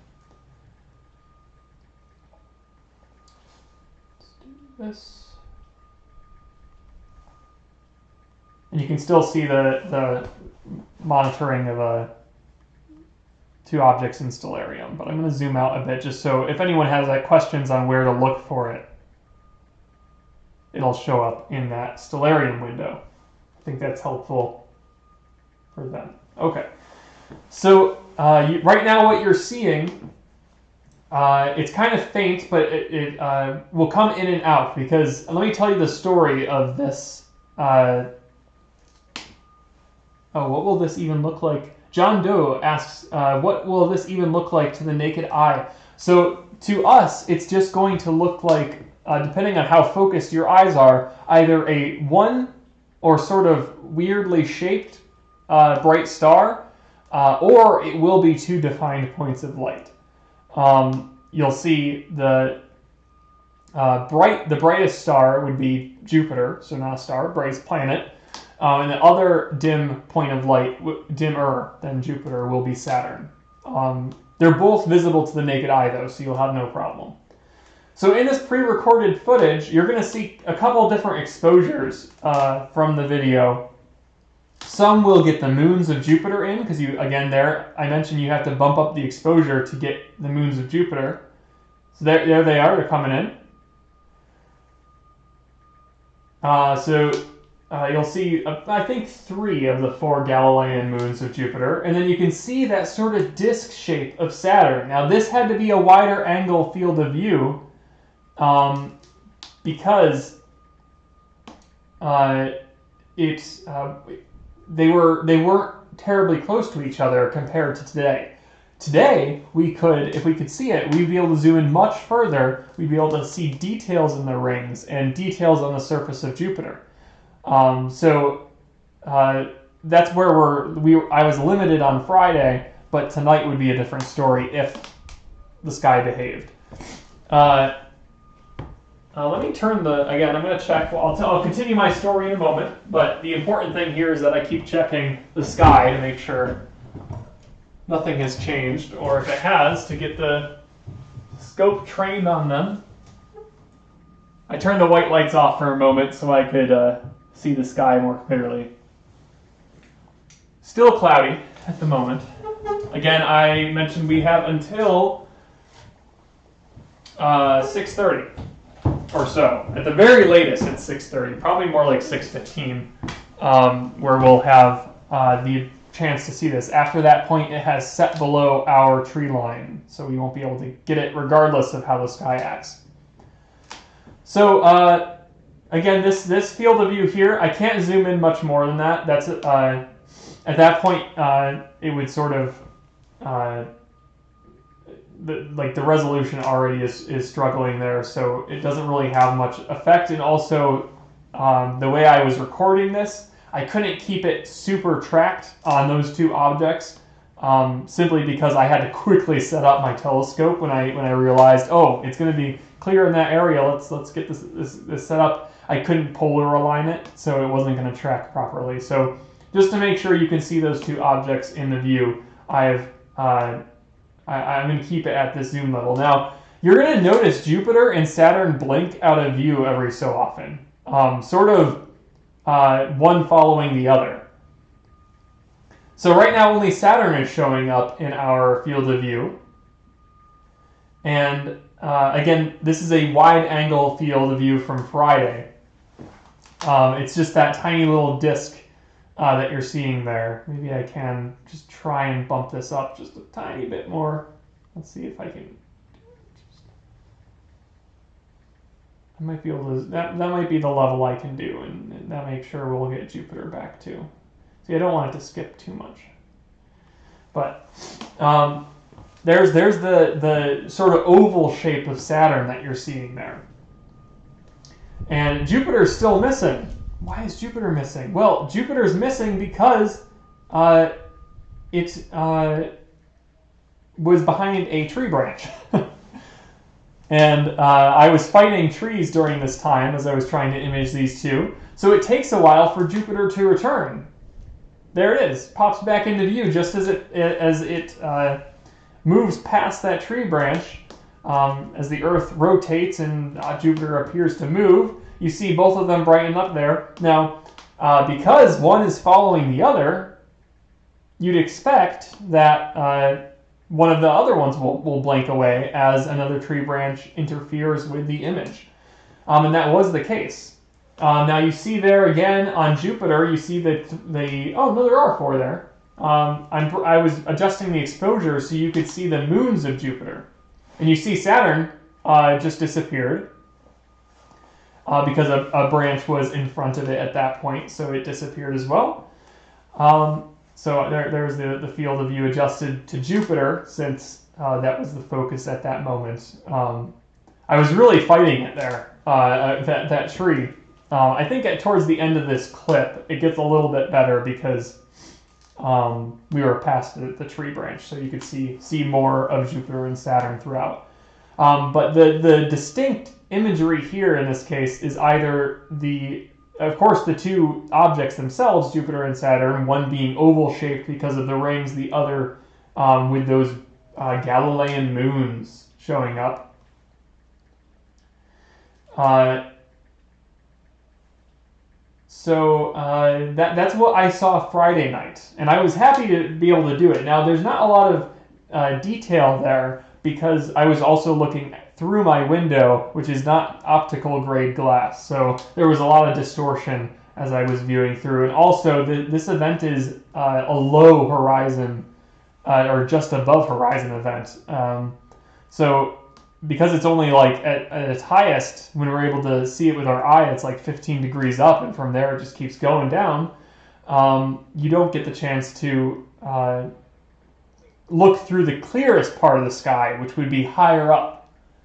Let's do this. And you can still see the monitoring of two objects in Stellarium, but I'm going to zoom out a bit just so if anyone has questions on where to look for it, it'll show up in that Stellarium window. I think that's helpful for them. Okay, so right now what you're seeing, it's kind of faint, but it will come in and out because let me tell you the story of this what will this even look like? John Doe asks, what will this even look like to the naked eye? So to us, it's just going to look like, depending on how focused your eyes are, either a one or sort of weirdly shaped bright star, or it will be two defined points of light. You'll see the brightest star would be Jupiter, so not a star, brightest planet. And the other dim point of light, dimmer than Jupiter, will be Saturn. They're both visible to the naked eye, though, so you'll have no problem. So in this pre-recorded footage, you're going to see a couple of different exposures from the video. Some will get the moons of Jupiter in, because again, there I mentioned you have to bump up the exposure to get the moons of Jupiter. So there they are, they're coming in. You'll see, I think, 3 of the 4 Galilean moons of Jupiter, and then you can see that sort of disc shape of Saturn. Now, this had to be a wider angle field of view because they weren't terribly close to each other compared to today. Today, if we could see it, we'd be able to zoom in much further. We'd be able to see details in the rings and details on the surface of Jupiter. That's where I was limited on Friday, but tonight would be a different story if the sky behaved. Let me turn again, I'm going to check. I'll continue my story in a moment, but the important thing here is that I keep checking the sky to make sure nothing has changed, or if it has, to get the scope trained on them. I turned the white lights off for a moment so I could see the sky more clearly. Still cloudy at the moment. Again, I mentioned we have until 6:30 or so. At the very latest, it's 6:30, probably more like 6:15, where we'll have the chance to see this. After that point, it has set below our tree line, so we won't be able to get it regardless of how the sky acts. So again, this field of view here, I can't zoom in much more than that. That's at that point, it would sort of the resolution already is struggling there, so it doesn't really have much effect. And also, the way I was recording this, I couldn't keep it super tracked on those 2 objects, simply because I had to quickly set up my telescope when I realized, oh, it's going to be clear in that area. Let's get this set up. I couldn't polar align it, so it wasn't going to track properly. So just to make sure you can see those 2 objects in the view, I'm going to keep it at this zoom level. Now, you're going to notice Jupiter and Saturn blink out of view every so often, sort of one following the other. So right now, only Saturn is showing up in our field of view. And again, this is a wide-angle field of view from Friday. It's just that tiny little disk that you're seeing there. Maybe I can just try and bump this up just a tiny bit more. Let's see if I can. I might be able to. That might be the level I can do, and that makes sure we'll get Jupiter back too. See, I don't want it to skip too much. But there's the sort of oval shape of Saturn that you're seeing there. And Jupiter's still missing. Why is Jupiter missing? Well, Jupiter's missing because it was behind a tree branch. And I was fighting trees during this time as I was trying to image these 2. So it takes a while for Jupiter to return. There it is, pops back into view just as it moves past that tree branch. As the Earth rotates and Jupiter appears to move, you see both of them brighten up there. Now, because one is following the other, you'd expect that one of the other ones will blink away as another tree branch interferes with the image. And that was the case. Now you see there again on Jupiter, you see oh no, there are 4 there. I was adjusting the exposure so you could see the moons of Jupiter. And you see Saturn just disappeared because a branch was in front of it at that point, so it disappeared as well. So there's the field of view adjusted to Jupiter, since that was the focus at that moment. I was really fighting it there, that tree. I think towards the end of this clip, it gets a little bit better because we were past the tree branch, so you could see more of Jupiter and Saturn throughout. But the distinct imagery here in this case is either of course, the two objects themselves, Jupiter and Saturn, one being oval-shaped because of the rings, the other with those Galilean moons showing up. So that's what I saw Friday night, and I was happy to be able to do it. Now, there's not a lot of detail there because I was also looking through my window, which is not optical grade glass, so there was a lot of distortion as I was viewing through. And also, this event is a low horizon, or just above horizon event. So because it's only like at its highest, when we're able to see it with our eye, it's like 15 degrees up, and from there it just keeps going down. You don't get the chance to look through the clearest part of the sky, which would be higher up.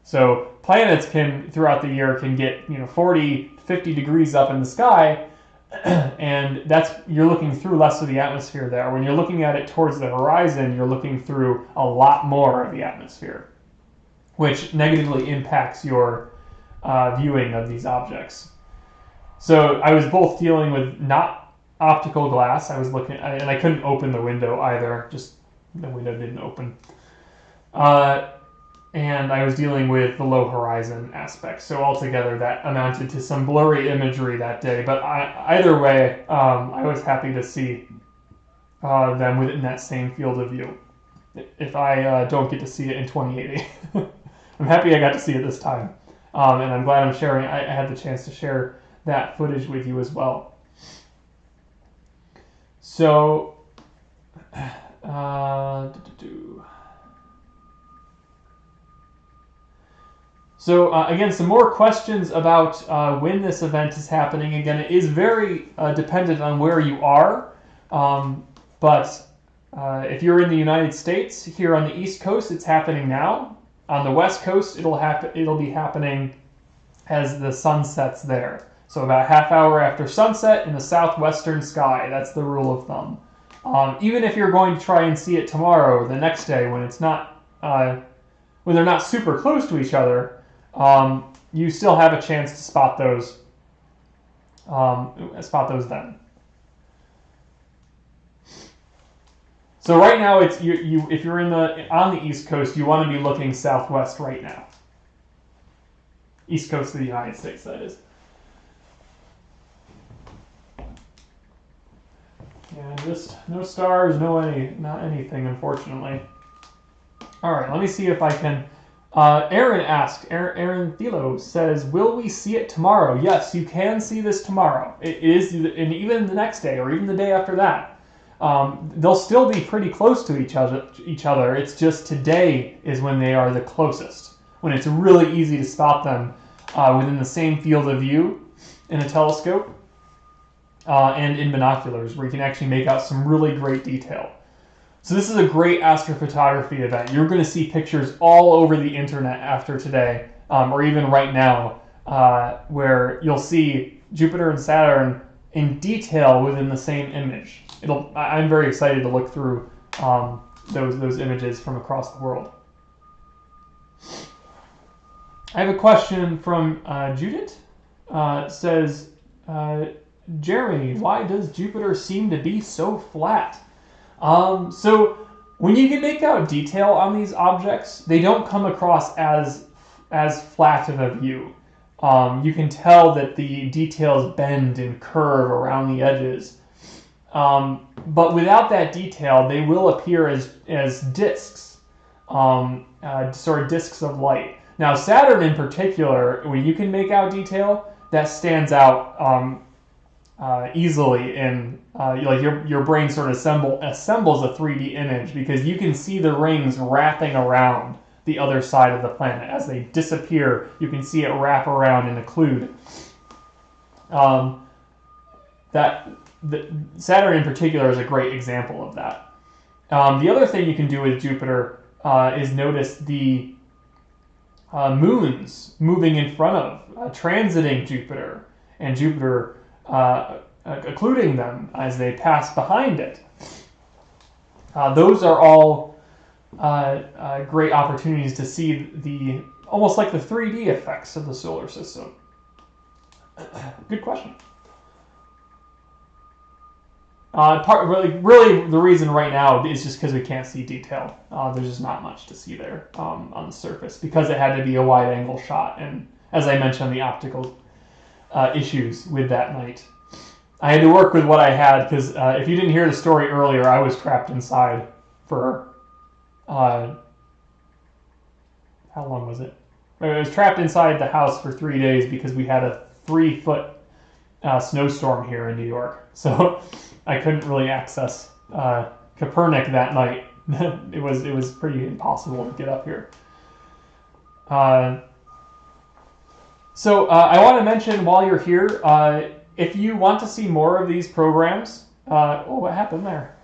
So planets throughout the year can get 40, 50 degrees up in the sky, and you're looking through less of the atmosphere there. When you're looking at it towards the horizon, you're looking through a lot more of the atmosphere, which negatively impacts your viewing of these objects. So I was both dealing with not optical glass. I was looking, and I couldn't open the window either. Just the window didn't open. And I was dealing with the low horizon aspect. So altogether, that amounted to some blurry imagery that day. But either way, I was happy to see them within that same field of view. If I don't get to see it in 2080. I'm happy I got to see it this time. And I'm glad I'm sharing. I had the chance to share that footage with you as well. So, again, some more questions about when this event is happening. Again, it is very dependent on where you are. But if you're in the United States, here on the East Coast, it's happening now. On the West Coast, it'll be happening as the sun sets there. So about a half hour after sunset in the southwestern sky. That's the rule of thumb. Even if you're going to try and see it tomorrow, the next day, when it's not, when they're not super close to each other, you still have a chance to spot those. Then. So right now, it's if you're on the East Coast, you want to be looking southwest right now. East Coast of the United States, that is. Yeah, just no stars, not anything, unfortunately. All right, let me see if I can. Aaron asked. Aaron Thilo says, "Will we see it tomorrow?" Yes, you can see this tomorrow. It is, and even the next day, or even the day after that. They'll still be pretty close to each other. It's just today is when they are the closest, when it's really easy to spot them within the same field of view in a telescope and in binoculars, where you can actually make out some really great detail. So this is a great astrophotography event. You're going to see pictures all over the internet after today, or even right now, where you'll see Jupiter and Saturn in detail within the same image. I'm very excited to look through those images from across the world. I have a question from Judith. Says, Jeremy, why does Jupiter seem to be so flat? So when you can make out detail on these objects, they don't come across as flat of a view. You can tell that the details bend and curve around the edges. But without that detail, they will appear as disks, sort of disks of light. Now, Saturn in particular, when you can make out detail, that stands out easily in like your brain sort of assembles a 3D image, because you can see the rings wrapping around the other side of the planet as they disappear. You can see it wrap around and occlude. Saturn in particular is a great example of that. The other thing you can do with Jupiter is notice the moons moving in front of, transiting Jupiter, and Jupiter occluding them as they pass behind it. Those are all great opportunities to see almost like the 3D effects of the solar system. Good question. Really, the reason right now is just because we can't see detail. There's just not much to see there on the surface because it had to be a wide-angle shot, and as I mentioned, the optical issues with that night. I had to work with what I had because if you didn't hear the story earlier, I was trapped inside for how long was it? I was trapped inside the house for 3 days because we had a 3-foot snowstorm here in New York, so I couldn't really access Kopernik that night. It was pretty impossible to get up here. So I want to mention while you're here, if you want to see more of these programs, what happened there?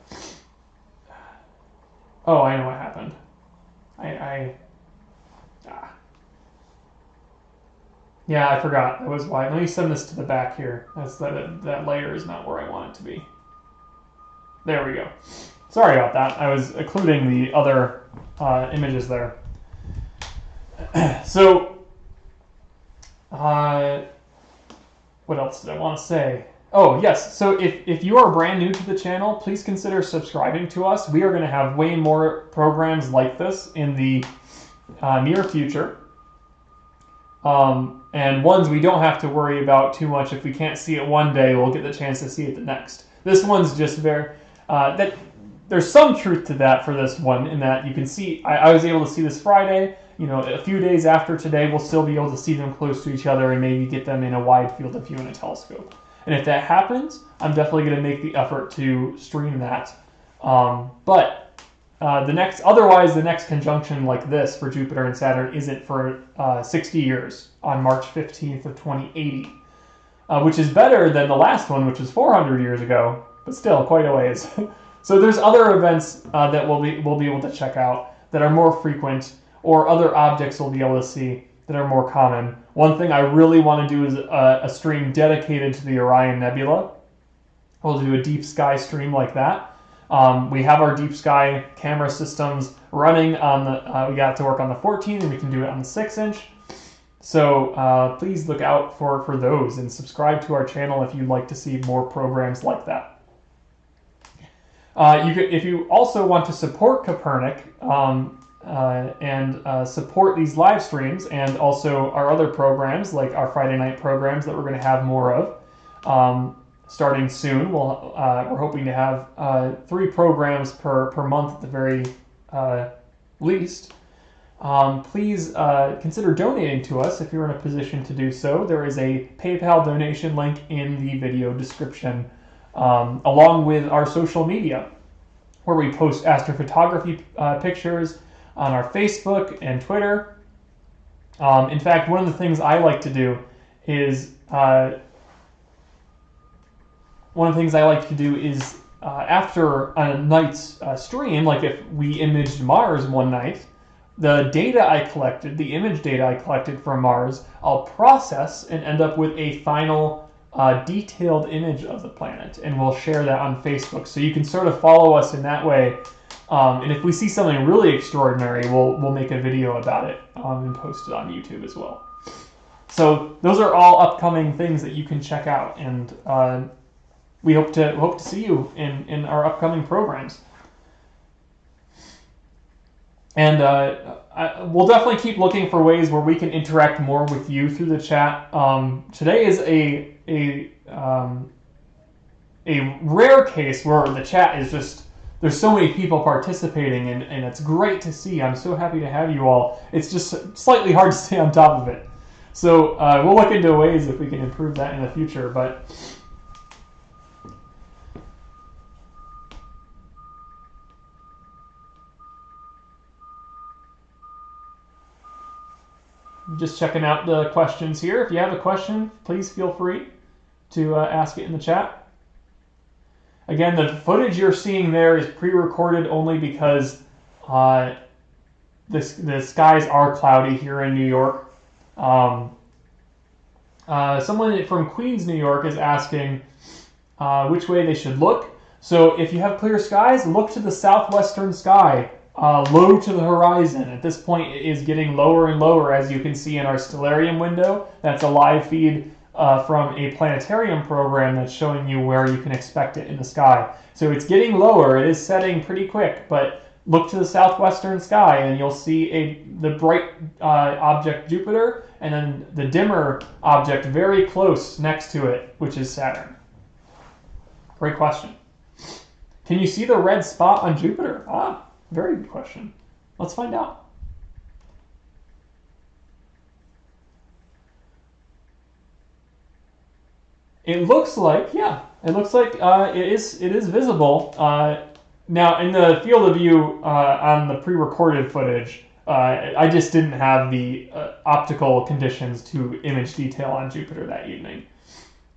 Oh, I know what happened. Yeah, I forgot. That was why. Let me send this to the back here. That layer is not where I want it to be. There we go. Sorry about that. I was occluding the other images there. So, what else did I want to say? Oh, yes. So if you are brand new to the channel, please consider subscribing to us. We are going to have way more programs like this in the near future. And ones we don't have to worry about too much. If we can't see it one day, we'll get the chance to see it the next. This one's just very... there's some truth to that for this one, in that you can see... I was able to see this Friday. You know, a few days after today, we'll still be able to see them close to each other and maybe get them in a wide field of view in a telescope. And if that happens, I'm definitely going to make the effort to stream that. Otherwise, the next conjunction like this for Jupiter and Saturn isn't for 60 years on March 15th of 2080, which is better than the last one, which was 400 years ago, but still quite a ways. So there's other events that we'll be able to check out that are more frequent, or other objects we'll be able to see that are more common. One thing I really want to do is a stream dedicated to the Orion Nebula. We'll do a deep sky stream like that. We have our deep sky camera systems running on the, we got to work on the 14 and we can do it on the 6-inch. So please look out for those and subscribe to our channel if you'd like to see more programs like that. If you also want to support Kopernik and support these live streams and also our other programs like our Friday night programs that we're going to have more of, starting soon. We're hoping to have 3 programs per month at the very least. Please consider donating to us if you're in a position to do so. There is a PayPal donation link in the video description, along with our social media, where we post astrophotography pictures on our Facebook and Twitter. In fact, one of the things I like to do is after a night's stream, like if we imaged Mars one night, the image data I collected from Mars, I'll process and end up with a final detailed image of the planet, and we'll share that on Facebook. So you can sort of follow us in that way. And if we see something really extraordinary, we'll make a video about it and post it on YouTube as well. So those are all upcoming things that you can check out, and we hope to see you in our upcoming programs. And we'll definitely keep looking for ways where we can interact more with you through the chat. Today is a rare case where the chat is just, there's so many people participating, and it's great to see. I'm so happy to have you all. It's just slightly hard to stay on top of it. So we'll look into ways if we can improve that in the future. But just checking out the questions here. If you have a question, please feel free to ask it in the chat. Again, the footage you're seeing there is pre-recorded only because the skies are cloudy here in New York. Someone from Queens, New York is asking which way they should look. So if you have clear skies, look to the southwestern sky, low to the horizon. At this point, it is getting lower and lower, as you can see in our Stellarium window. That's a live feed from a planetarium program that's showing you where you can expect it in the sky. So it's getting lower. It is setting pretty quick, but look to the southwestern sky and you'll see the bright object Jupiter, and then the dimmer object very close next to it, which is Saturn. Great question. Can you see the red spot on Jupiter? Very good question. Let's find out. It looks like, yeah, it looks like it is visible. Now, in the field of view on the pre-recorded footage, I just didn't have the optical conditions to image detail on Jupiter that evening.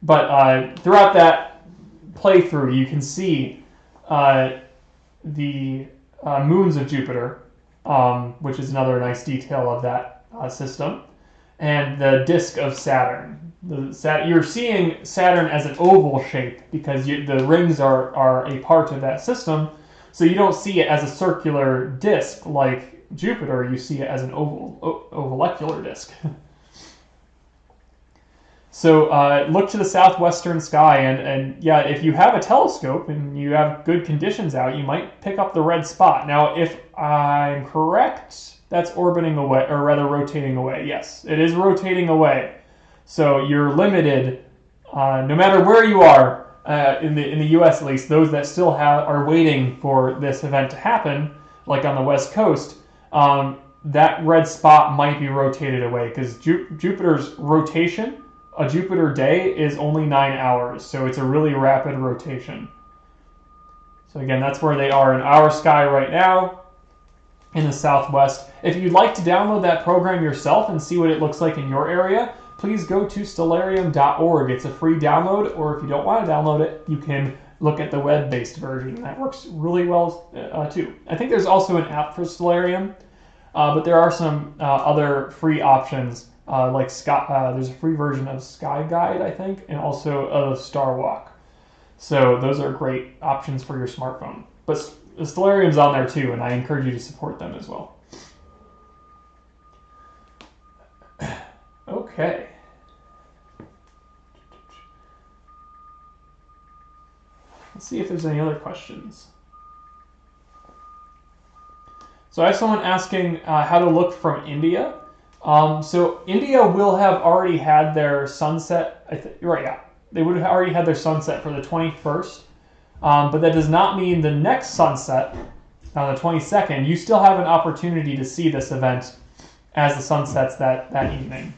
But throughout that playthrough, you can see the moons of Jupiter, which is another nice detail of that system, and the disk of Saturn. You're seeing Saturn as an oval shape because the rings are a part of that system, so you don't see it as a circular disk like Jupiter. You see it as an ovulecular disk. So look to the southwestern sky, and yeah, if you have a telescope and you have good conditions out, you might pick up the red spot. Now, if I'm correct, that's orbiting away, or rather rotating away. Yes, it is rotating away. So you're limited, no matter where you are, in the U.S. at least, those that still are waiting for this event to happen, like on the West Coast, that red spot might be rotated away because Jupiter's rotation, a Jupiter day, is only 9 hours, so it's a really rapid rotation. So again, that's where they are in our sky right now, in the southwest. If you'd like to download that program yourself and see what it looks like in your area, please go to stellarium.org. It's a free download, or if you don't want to download it, you can look at the web-based version. That works really well too. I think there's also an app for Stellarium, but there are some other free options, like there's a free version of Sky Guide, I think, and also of Star Walk. So those are great options for your smartphone. But Stellarium's on there too, and I encourage you to support them as well. Okay. Let's see if there's any other questions. So I have someone asking how to look from India. So India will have already had their sunset. Right, yeah. They would have already had their sunset for the 21st. But that does not mean the next sunset, on the 22nd, you still have an opportunity to see this event as the sun sets that evening.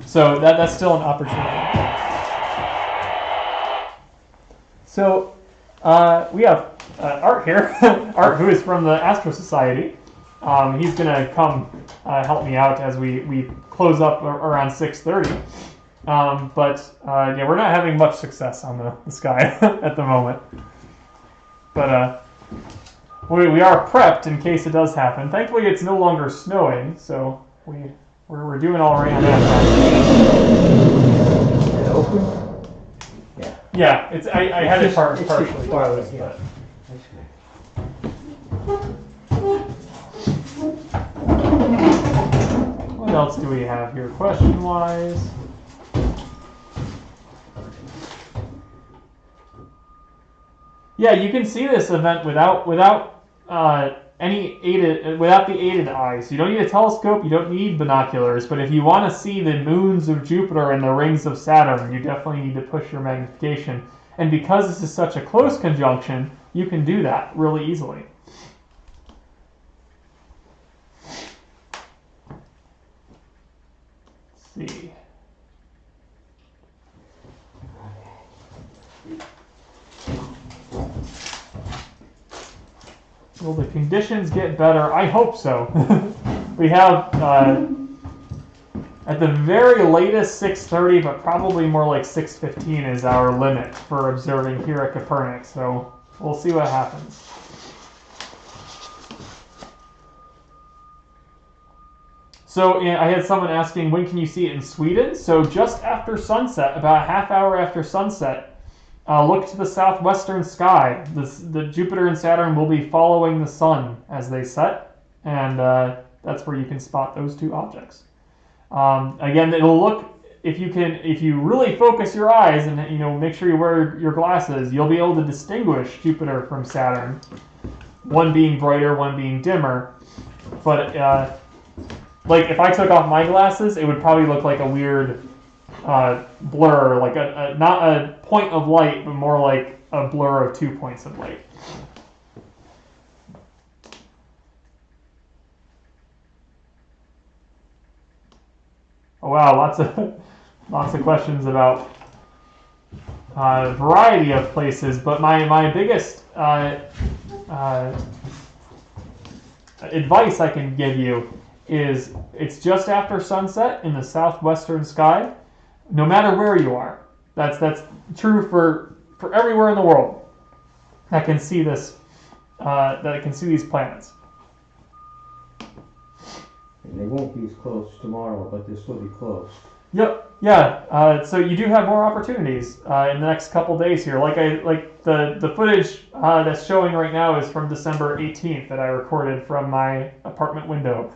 So that's still an opportunity. So we have Art here, Art, who is from the Astro Society. He's going to come help me out as we close up around 6:30. Yeah, we're not having much success on the sky at the moment. But we are prepped in case it does happen. Thankfully, it's no longer snowing, so we're doing all right on that. Is it open? Yeah, it's I had it partially. Wireless, yeah. What else do we have here, question-wise? Yeah, you can see this event without the aided eyes. You don't need a telescope. You don't need binoculars. But if you want to see the moons of Jupiter and the rings of Saturn, you definitely need to push your magnification. And because this is such a close conjunction, you can do that really easily. Let's see. Will the conditions get better? I hope so. We have At the very latest, 6:30, but probably more like 6:15 is our limit for observing here at Kopernik. So we'll see what happens. So I had someone asking, when can you see it in Sweden? So just after sunset, about a half hour after sunset, look to the southwestern sky. The Jupiter and Saturn will be following the sun as they set, and that's where you can spot those two objects. Again, it'll look, if you really focus your eyes and make sure you wear your glasses, you'll be able to distinguish Jupiter from Saturn, one being brighter, one being dimmer. But like if I took off my glasses, it would probably look like a weird blur, like not a point of light, but more like a blur of 2 points of light. Oh wow, lots of questions about a variety of places, but my biggest advice I can give you is it's just after sunset in the southwestern sky, no matter where you are. That's true for everywhere in the world that can see this, that can see these planets. And they won't be as close tomorrow, but they'll still be close. Yep. Yeah. So you do have more opportunities in the next couple days here. Like the footage that's showing right now is from December 18th that I recorded from my apartment window.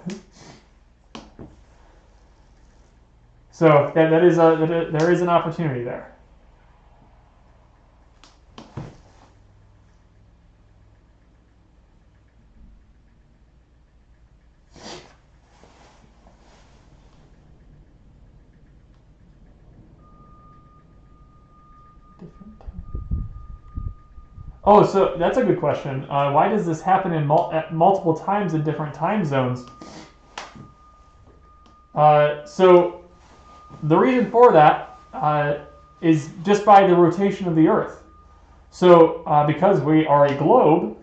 So there is an opportunity there. Oh, so that's a good question. Why does this happen at multiple times in different time zones? So the reason for that is just by the rotation of the Earth. So because we are a globe,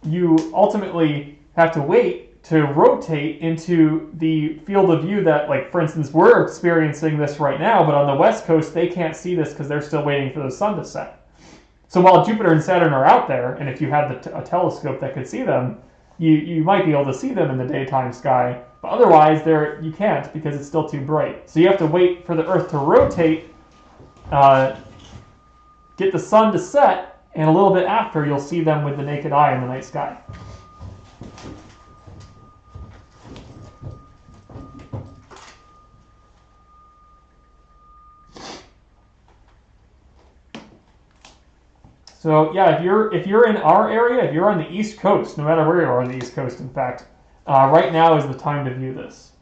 you ultimately have to wait to rotate into the field of view that, like, for instance, we're experiencing this right now, but on the West Coast, they can't see this because they're still waiting for the sun to set. So while Jupiter and Saturn are out there, and if you had a telescope that could see them, you might be able to see them in the daytime sky, but otherwise you can't because it's still too bright. So you have to wait for the Earth to rotate, get the sun to set, and a little bit after you'll see them with the naked eye in the night sky. So yeah, if you're in our area, if you're on the East Coast, no matter where you are on the East Coast, in fact, right now is the time to view this.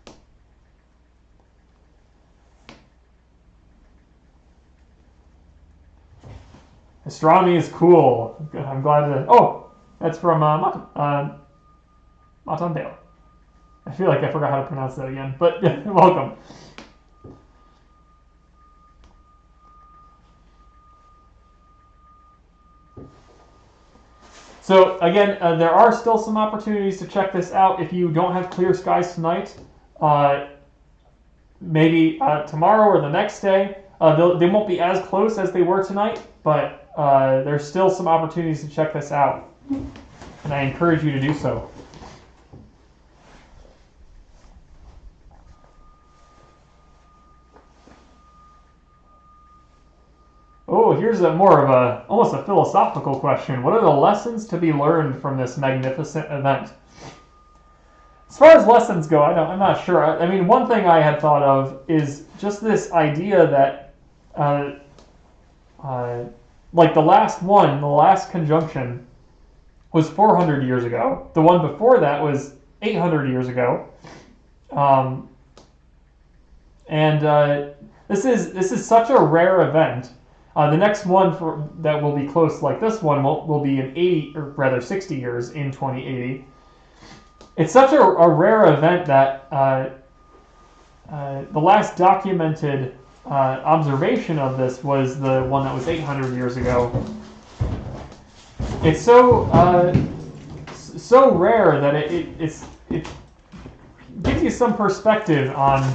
Astronomy is cool. I'm glad to. Oh, that's from Matondale. I feel like I forgot how to pronounce that again, but welcome. So again, there are still some opportunities to check this out if you don't have clear skies tonight. Maybe tomorrow or the next day. They won't be as close as they were tonight, but there's still some opportunities to check this out, and I encourage you to do so. Oh, here's almost a philosophical question. What are the lessons to be learned from this magnificent event? As far as lessons go, I'm not sure. I mean, one thing I had thought of is just this idea that, like the last conjunction was 400 years ago. The one before that was 800 years ago. This is such a rare event. The next one that will be close like this one will be in 60 years in 2080. It's such a rare event that the last documented observation of this was the one that was 800 years ago. It's so rare that it gives you some perspective on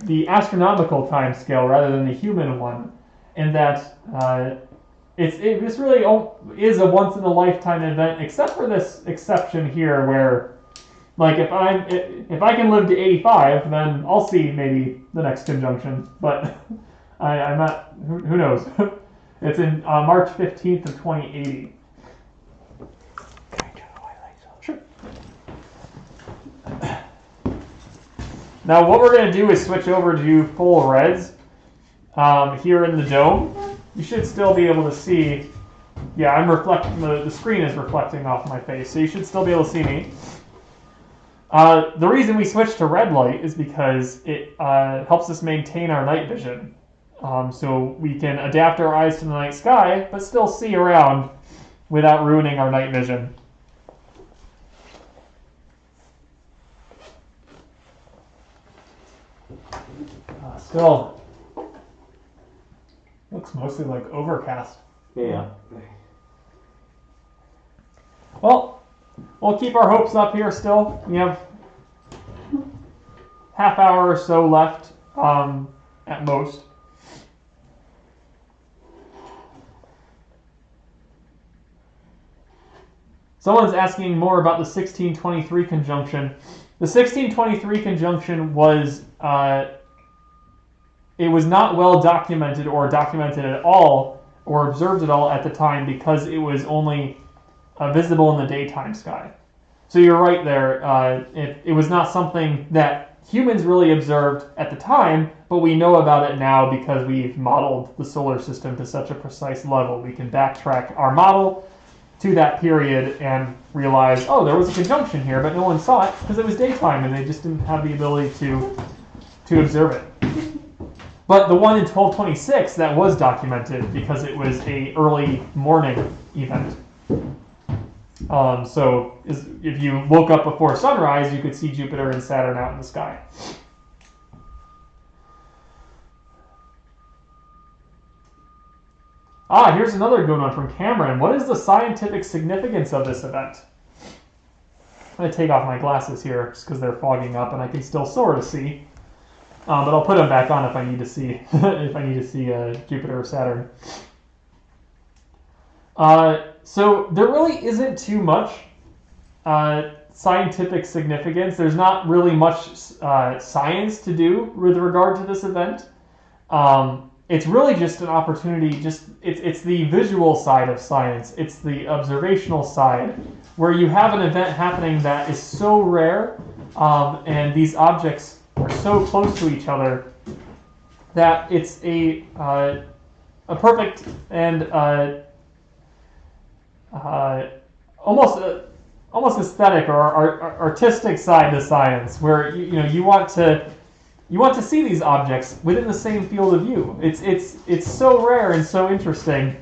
the astronomical time scale rather than the human one, and that this really is a once in a lifetime event, except for this exception here where. Like if I can live to 85, then I'll see maybe the next conjunction. But I'm not. Who knows? It's in March 15th of 2080. Sure. Now what we're going to do is switch over to full res here in the dome. You should still be able to see. Yeah, I'm reflecting. The screen is reflecting off my face, so you should still be able to see me. The reason we switched to red light is because it helps us maintain our night vision. So we can adapt our eyes to the night sky, but still see around without ruining our night vision. Still looks mostly like overcast. Yeah. Well, we'll keep our hopes up here still. We have half hour or so left at most. Someone's asking more about the 1623 conjunction. The 1623 conjunction was it was not well documented or documented at all or observed at all at the time because it was only visible in the daytime sky. So you're right there. It was not something that humans really observed at the time, but we know about it now because we've modeled the solar system to such a precise level. We can backtrack our model to that period and realize, oh, there was a conjunction here, but no one saw it because it was daytime and they just didn't have the ability to observe it. But the one in 1226, that was documented because it was a early morning event. So if you woke up before sunrise, you could see Jupiter and Saturn out in the sky. Here's another good one from Cameron. What is the scientific significance of this event? I'm going to take off my glasses here just because they're fogging up and I can still sort of see. But I'll put them back on if I need to see Jupiter or Saturn. So there really isn't too much scientific significance. There's not really much science to do with regard to this event. It's really just an opportunity. It's the visual side of science. It's the observational side where you have an event happening that is so rare, and these objects are so close to each other that it's a perfect and almost aesthetic or artistic side to science, where you want to see these objects within the same field of view. It's so rare and so interesting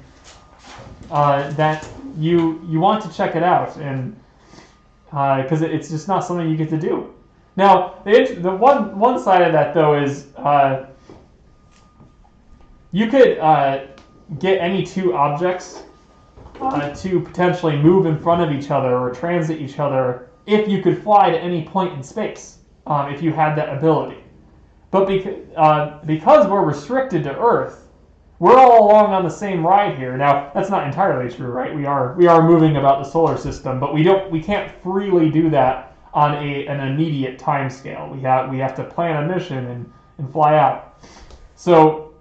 that you want to check it out, and because it's just not something you get to do. Now the one side of that though is you could get any two objects to potentially move in front of each other or transit each other if you could fly to any point in space, if you had that ability. But because we're restricted to Earth, we're all along on the same ride here. Now, that's not entirely true, right? We are moving about the solar system, but we can't freely do that on an immediate time scale. We have to plan a mission and fly out. So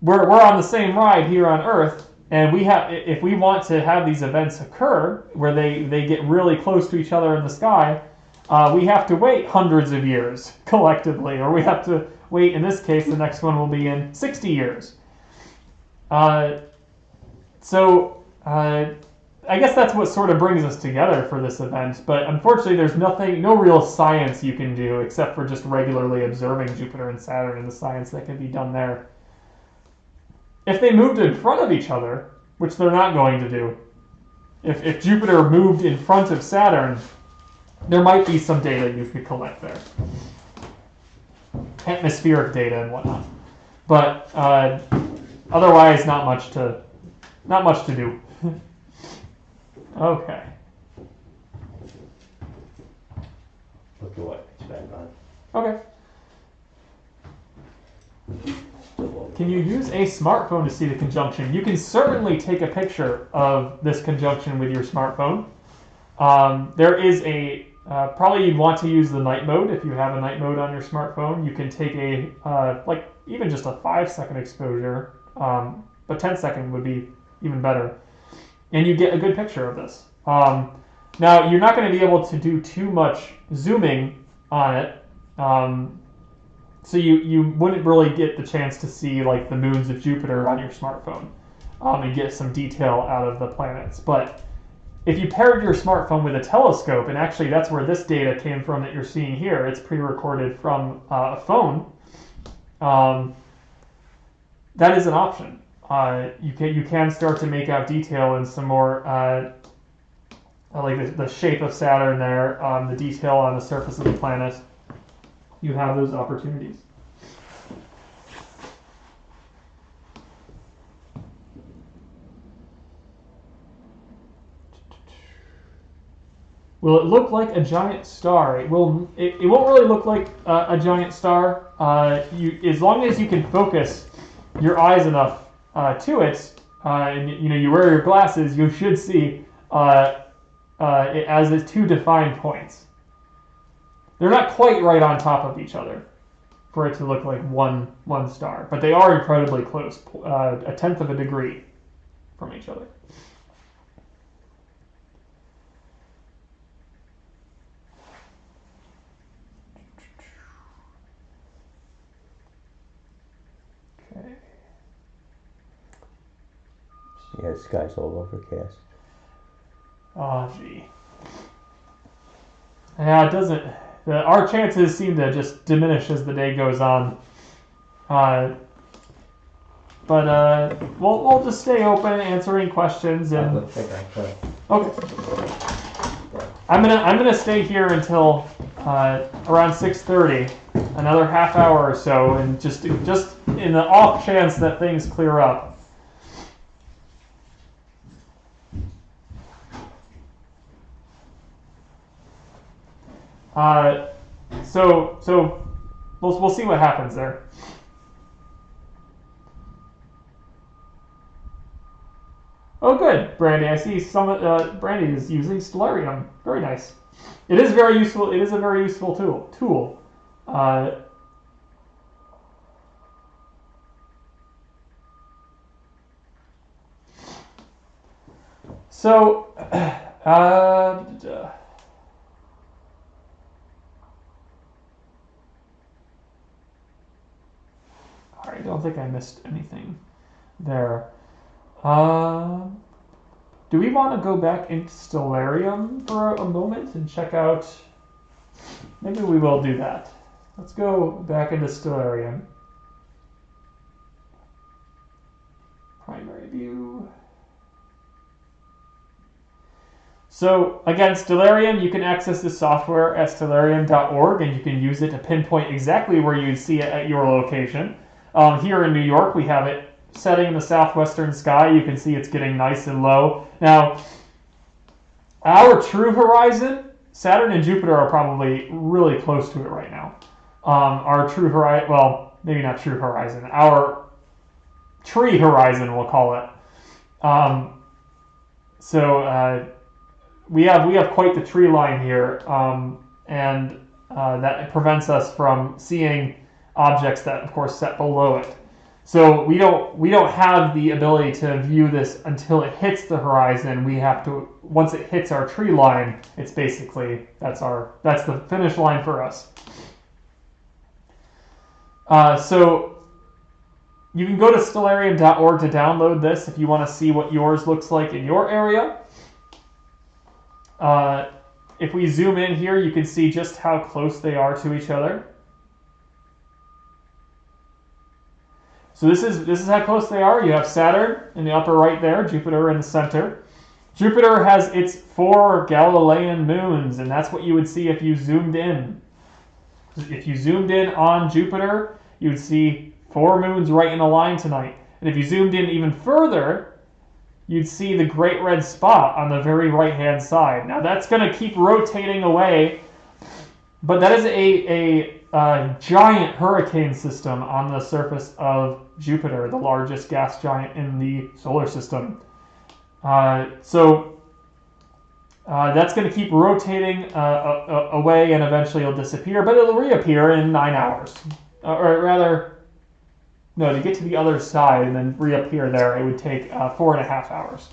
we're on the same ride here on Earth, and if we want to have these events occur where they get really close to each other in the sky, we have to wait hundreds of years collectively, or we have to wait, in this case, the next one will be in 60 years. So I guess that's what sort of brings us together for this event, but unfortunately there's no real science you can do except for just regularly observing Jupiter and Saturn and the science that can be done there. If they moved in front of each other, which they're not going to do, if Jupiter moved in front of Saturn, there might be some data you could collect there. Atmospheric data and whatnot. But otherwise, not much to do. Okay. Put the white back on. Okay. Can you use a smartphone to see the conjunction? You can certainly take a picture of this conjunction with your smartphone. There is a probably you'd want to use the night mode if you have a night mode on your smartphone. You can take a like even just a 5-second exposure, but 10-second would be even better, and you get a good picture of this. Now you're not going to be able to do too much zooming on it, so you wouldn't really get the chance to see like the moons of Jupiter on your smartphone and get some detail out of the planets, but if you paired your smartphone with a telescope, and actually that's where this data came from that you're seeing here, it's pre-recorded from a phone, that is an option. You can start to make out detail in some more, like the shape of Saturn there, the detail on the surface of the planet. You have those opportunities. Will it look like a giant star? It will. It won't really look like a giant star. As long as you can focus your eyes enough to it, and you wear your glasses, you should see it as its two defined points. They're not quite right on top of each other for it to look like one star, but they are incredibly close, a tenth of a degree from each other. Yeah, the sky's all overcast. Oh, gee. Yeah, it doesn't. Our chances seem to just diminish as the day goes on. But we'll just stay open, answering questions, and Okay. okay. I'm gonna stay here until around 6:30, another half hour or so, and just in the off chance that things clear up. So we'll see what happens there. Oh, good, Brandy. I see Brandy is using Stellarium. Very nice. It is very useful. It is a very useful tool. So. I don't think I missed anything there. Do we want to go back into Stellarium for a moment and check out? Maybe we will do that. Let's go back into Stellarium. Primary view. So again, Stellarium, you can access the software at stellarium.org, and you can use it to pinpoint exactly where you'd see it at your location. Here in New York, we have it setting in the southwestern sky. You can see it's getting nice and low. Now, our true horizon, Saturn and Jupiter are probably really close to it right now. Our true horizon, well, maybe not true horizon, our tree horizon, we'll call it. We have quite the tree line here, and that prevents us from seeing objects that, of course, set below it. So we don't have the ability to view this until it hits the horizon. We have to, once it hits our tree line, it's basically that's the finish line for us. So you can go to stellarium.org to download this if you want to see what yours looks like in your area. If we zoom in here, you can see just how close they are to each other. So this is how close they are. You have Saturn in the upper right there, Jupiter in the center. Jupiter has its 4 Galilean moons, and that's what you would see if you zoomed in. If you zoomed in on Jupiter, you would see 4 moons right in a line tonight. And if you zoomed in even further, you'd see the great red spot on the very right-hand side. Now that's going to keep rotating away, but that is a giant hurricane system on the surface of Jupiter, the largest gas giant in the solar system. So that's going to keep rotating away, and eventually it'll disappear, but it'll reappear in 9 hours. Or rather, no, to get to the other side and then reappear there, it would take 4.5 hours.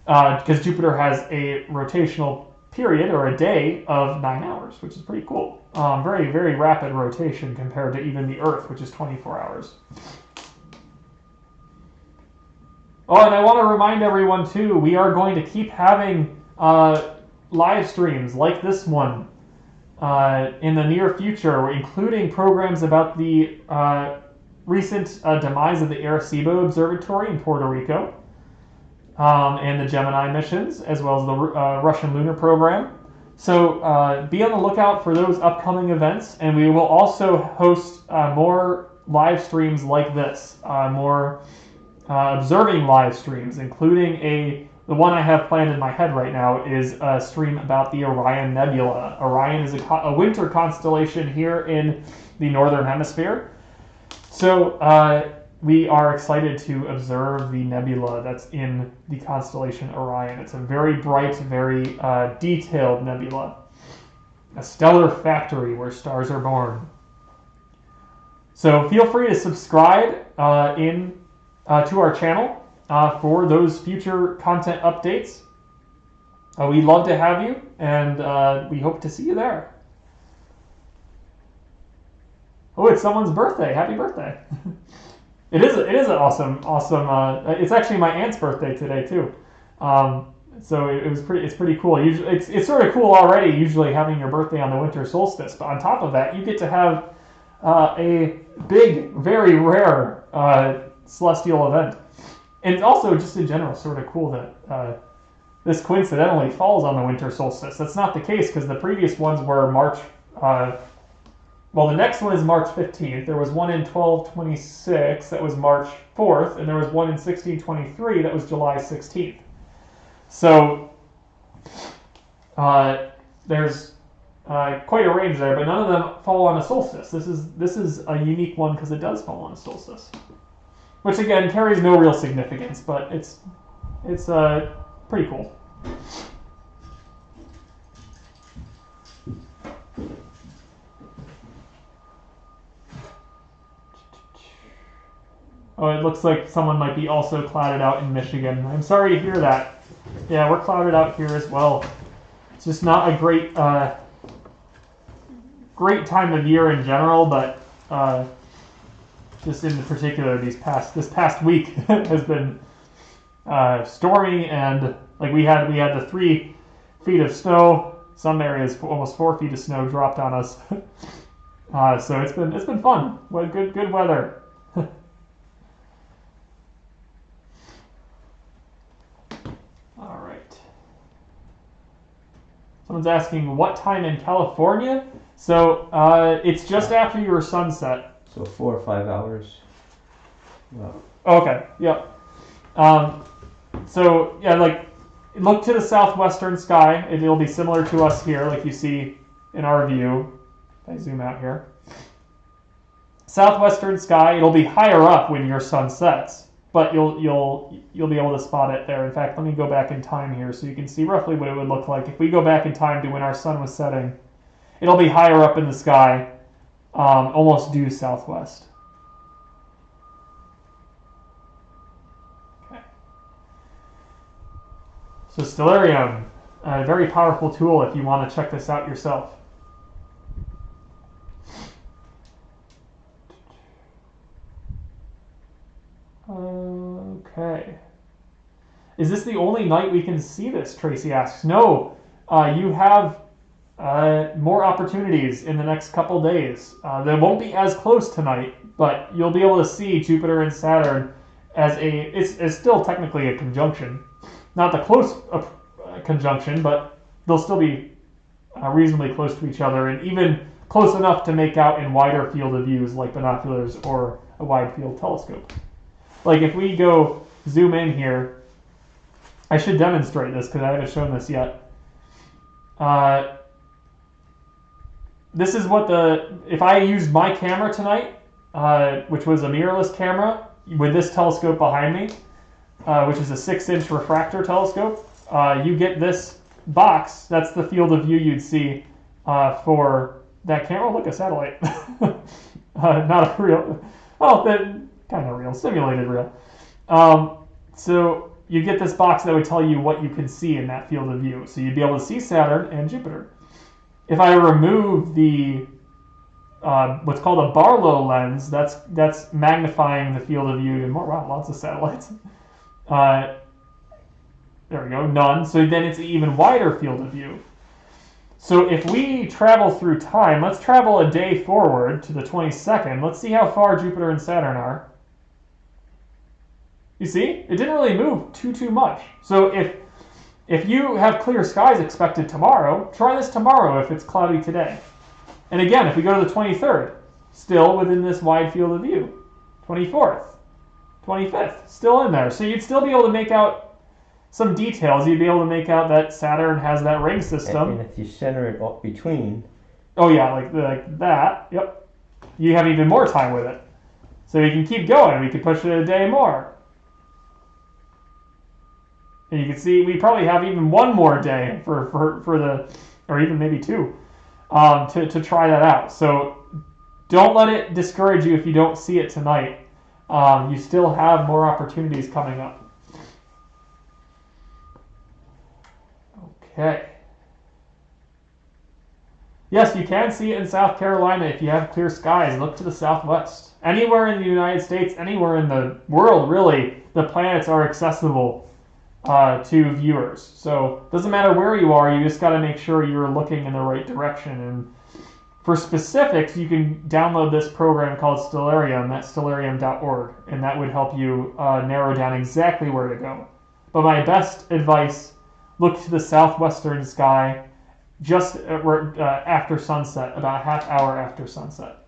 Because Jupiter has a rotational period, or a day, of 9 hours, which is pretty cool. Very, very rapid rotation compared to even the Earth, which is 24 hours. Oh, and I want to remind everyone, too, we are going to keep having live streams like this one in the near future, including programs about the recent demise of the Arecibo Observatory in Puerto Rico, and the Gemini missions, as well as the Russian lunar program. So be on the lookout for those upcoming events, and we will also host more live streams like this, more observing live streams, including the one I have planned in my head right now is a stream about the Orion Nebula. Orion is a winter constellation here in the northern hemisphere. So we are excited to observe the nebula that's in the constellation Orion. It's a very bright, very detailed nebula. A stellar factory where stars are born. So feel free to subscribe to our channel for those future content updates. We'd love to have you, and we hope to see you there. Oh, it's someone's birthday. Happy birthday. It is an awesome. It's actually my aunt's birthday today too. So it's pretty cool. Usually, it's sort of cool already. Usually having your birthday on the winter solstice, but on top of that, you get to have a big, very rare celestial event. And it's also just in general sort of cool that this coincidentally falls on the winter solstice. That's not the case because the previous ones were March. Well, the next one is March 15th. There was one in 1226 that was March 4th, and there was one in 1623 that was July 16th. So there's quite a range there, but none of them fall on a solstice. This is a unique one because it does fall on a solstice, which again carries no real significance, but it's pretty cool. Oh, it looks like someone might be also clouded out in Michigan. I'm sorry to hear that. Yeah, we're clouded out here as well. It's just not a great time of year in general, but just in particular this past week has been stormy, and like we had the 3 feet of snow. Some areas almost 4 feet of snow dropped on us. So it's been fun. What good weather. All right. Someone's asking what time in California. So it's just after your sunset. So 4 or 5 hours. Wow. Okay. Yep. So yeah, like look to the southwestern sky. It'll be similar to us here, like you see in our view. If I zoom out here. Southwestern sky. It'll be higher up when your sun sets, but you'll be able to spot it there. In fact, let me go back in time here so you can see roughly what it would look like if we go back in time to when our sun was setting. It'll be higher up in the sky, almost due southwest. Okay. So Stellarium, a very powerful tool if you want to check this out yourself. Okay. Is this the only night we can see this? Tracy asks. No, you have more opportunities in the next couple days. They won't be as close tonight, but you'll be able to see Jupiter and Saturn as it's still technically a conjunction. Not the close conjunction, but they'll still be reasonably close to each other, and even close enough to make out in wider field of views like binoculars or a wide field telescope. Like if we go zoom in here, I should demonstrate this because I haven't shown this yet. this is what if I used my camera tonight, which was a mirrorless camera, with this telescope behind me, which is a 6-inch refractor telescope, you get this box. That's the field of view you'd see for that camera. Oh, look, a satellite. Not a real, well, kind of real, simulated real. So you get this box that would tell you what you could see in that field of view. So you'd be able to see Saturn and Jupiter. If I remove the what's called a Barlow lens, that's magnifying the field of view even more. Wow, lots of satellites. There we go, none. So then it's an even wider field of view. So if we travel through time, let's travel a day forward to the 22nd. Let's see how far Jupiter and Saturn are. You see, it didn't really move too much. So if you have clear skies expected tomorrow, try this tomorrow if it's cloudy today. And again, if we go to the 23rd, still within this wide field of view. 24th, 25th, still in there. So you'd still be able to make out some details. You'd be able to make out that Saturn has that ring system. And if you center it up between. Oh yeah, like that. Yep. You have even more time with it. So you can keep going. We could push it a day more. And you can see we probably have even one more day for the, or even maybe two, to try that out. So don't let it discourage you if you don't see it tonight. You still have more opportunities coming up. Okay. Yes, you can see it in South Carolina if you have clear skies. Look to the southwest. Anywhere in the United States, anywhere in the world, really, the planets are accessible to viewers. So it doesn't matter where you are, you just got to make sure you're looking in the right direction. And for specifics, you can download this program called Stellarium at stellarium.org, and that would help you narrow down exactly where to go. But my best advice, look to the southwestern sky just after sunset, about a half hour after sunset.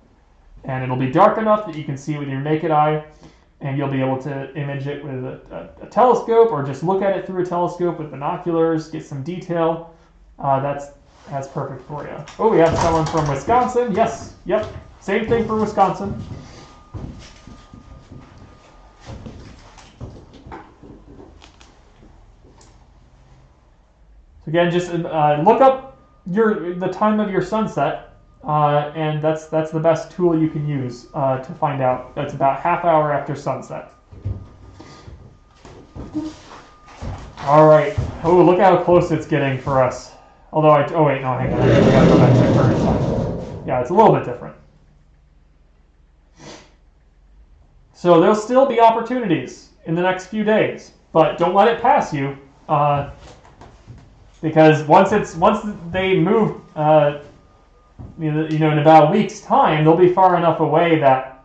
And it'll be dark enough that you can see it with your naked eye, and you'll be able to image it with a telescope, or just look at it through a telescope with binoculars, get some detail. That's perfect for you. Oh, we have someone from Wisconsin. Yes, yep, same thing for Wisconsin. So again, just look up the time of your sunset. And that's the best tool you can use to find out. That's about half hour after sunset. All right. Oh, look how close it's getting for us. Although oh wait, no, hang on. I gotta go back to current time. Yeah, it's a little bit different. So there'll still be opportunities in the next few days, but don't let it pass you, because once they move. In about a week's time, they'll be far enough away that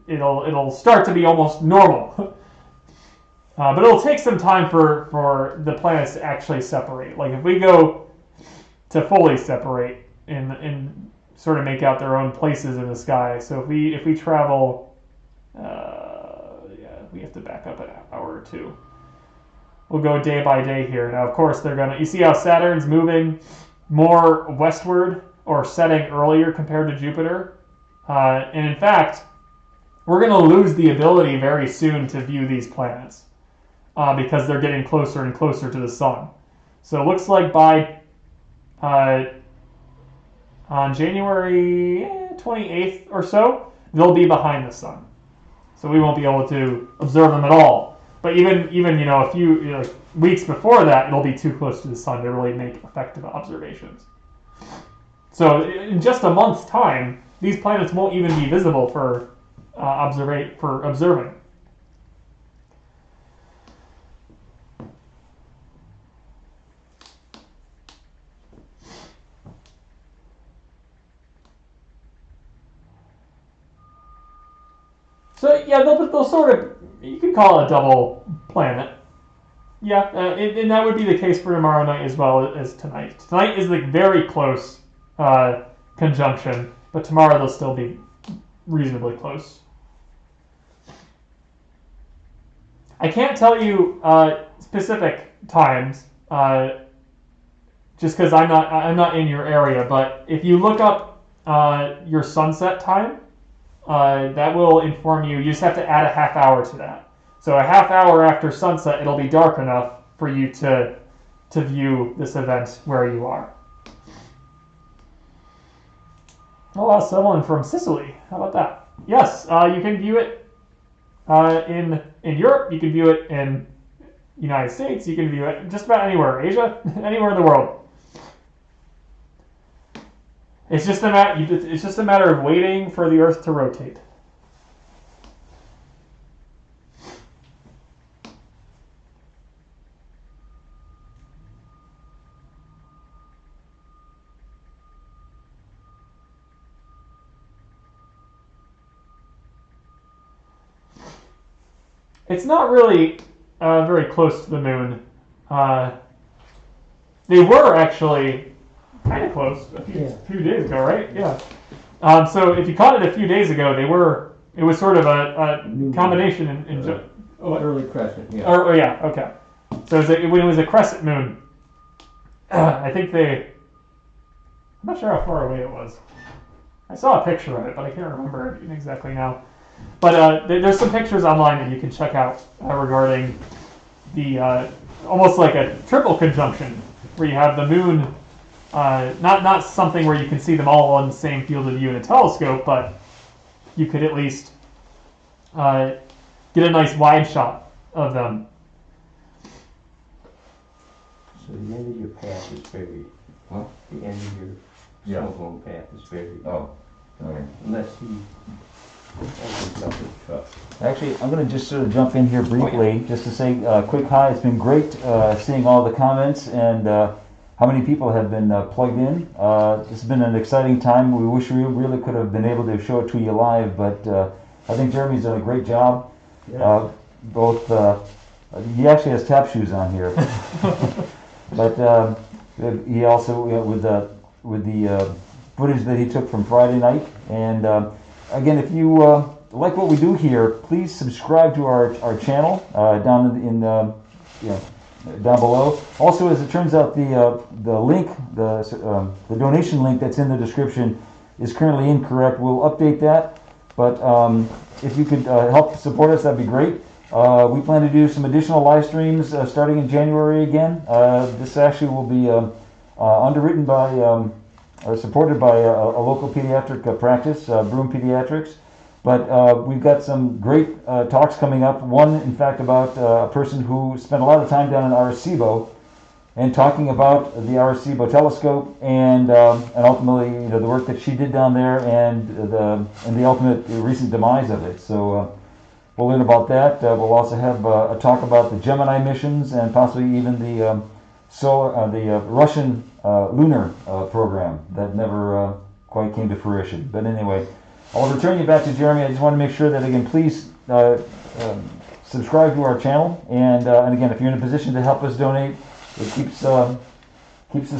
it'll start to be almost normal. But it'll take some time for the planets to actually separate. Like if we go to fully separate and sort of make out their own places in the sky. So if we travel, we have to back up an hour or two. We'll go day by day here. Now, of course, you see how Saturn's moving more westward, or setting earlier compared to Jupiter. And in fact, we're going to lose the ability very soon to view these planets because they're getting closer and closer to the sun. So it looks like by on January 28th or so, they'll be behind the sun. So we won't be able to observe them at all. But even a few weeks before that, it'll be too close to the sun to really make effective observations. So in just a month's time, these planets won't even be visible for observing. So yeah, they'll sort of, you could call it a double planet. Yeah, and that would be the case for tomorrow night as well as tonight. Tonight is like very close conjunction, but tomorrow they'll still be reasonably close. I can't tell you specific times just because I'm not in your area. But if you look up your sunset time, that will inform you. You just have to add a half hour to that. So a half hour after sunset, it'll be dark enough for you to view this event where you are. Oh, wow, someone from Sicily. How about that? Yes, you can view it in Europe. You can view it in United States. You can view it just about anywhere. Asia, anywhere in the world. It's just a matter of waiting for the Earth to rotate. It's not really very close to the moon. They were actually kind of close a few days ago, right? Yeah. So if you caught it a few days ago, it was sort of a combination in early crescent, yeah. Oh yeah, okay. So when it was a crescent moon, I think I'm not sure how far away it was. I saw a picture of it, but I can't remember it exactly now. But there's some pictures online that you can check out regarding the almost like a triple conjunction, where you have the moon, not something where you can see them all on the same field of view in a telescope, but you could at least get a nice wide shot of them. So the end of your path is buried. Huh? The end of your cell phone path is buried. Oh, okay. Unless he opens up his truck. Actually, I'm going to just sort of jump in here briefly, just to say a quick hi. It's been great seeing all the comments and how many people have been plugged in. This has been an exciting time. We wish we really could have been able to show it to you live, but I think Jeremy's done a great job. Yeah. He actually has tap shoes on here, but he also with the footage that he took from Friday night. And again, if you like what we do here, please subscribe to our channel down down below. Also, as it turns out, the link, the donation link that's in the description is currently incorrect. We'll update that, but if you could help support us, that'd be great. We plan to do some additional live streams starting in January again. This actually will be underwritten by or supported by a local pediatric practice, Broome Pediatrics. But we've got some great talks coming up. One, in fact, about a person who spent a lot of time down in Arecibo and talking about the Arecibo telescope and ultimately the work that she did down there and the ultimate recent demise of it. So we'll learn about that. We'll also have a talk about the Gemini missions and possibly even the Russian lunar program that never quite came to fruition. But anyway, I'll return you back to Jeremy. I just want to make sure that, again, please subscribe to our channel. And again, if you're in a position to help us donate, it keeps the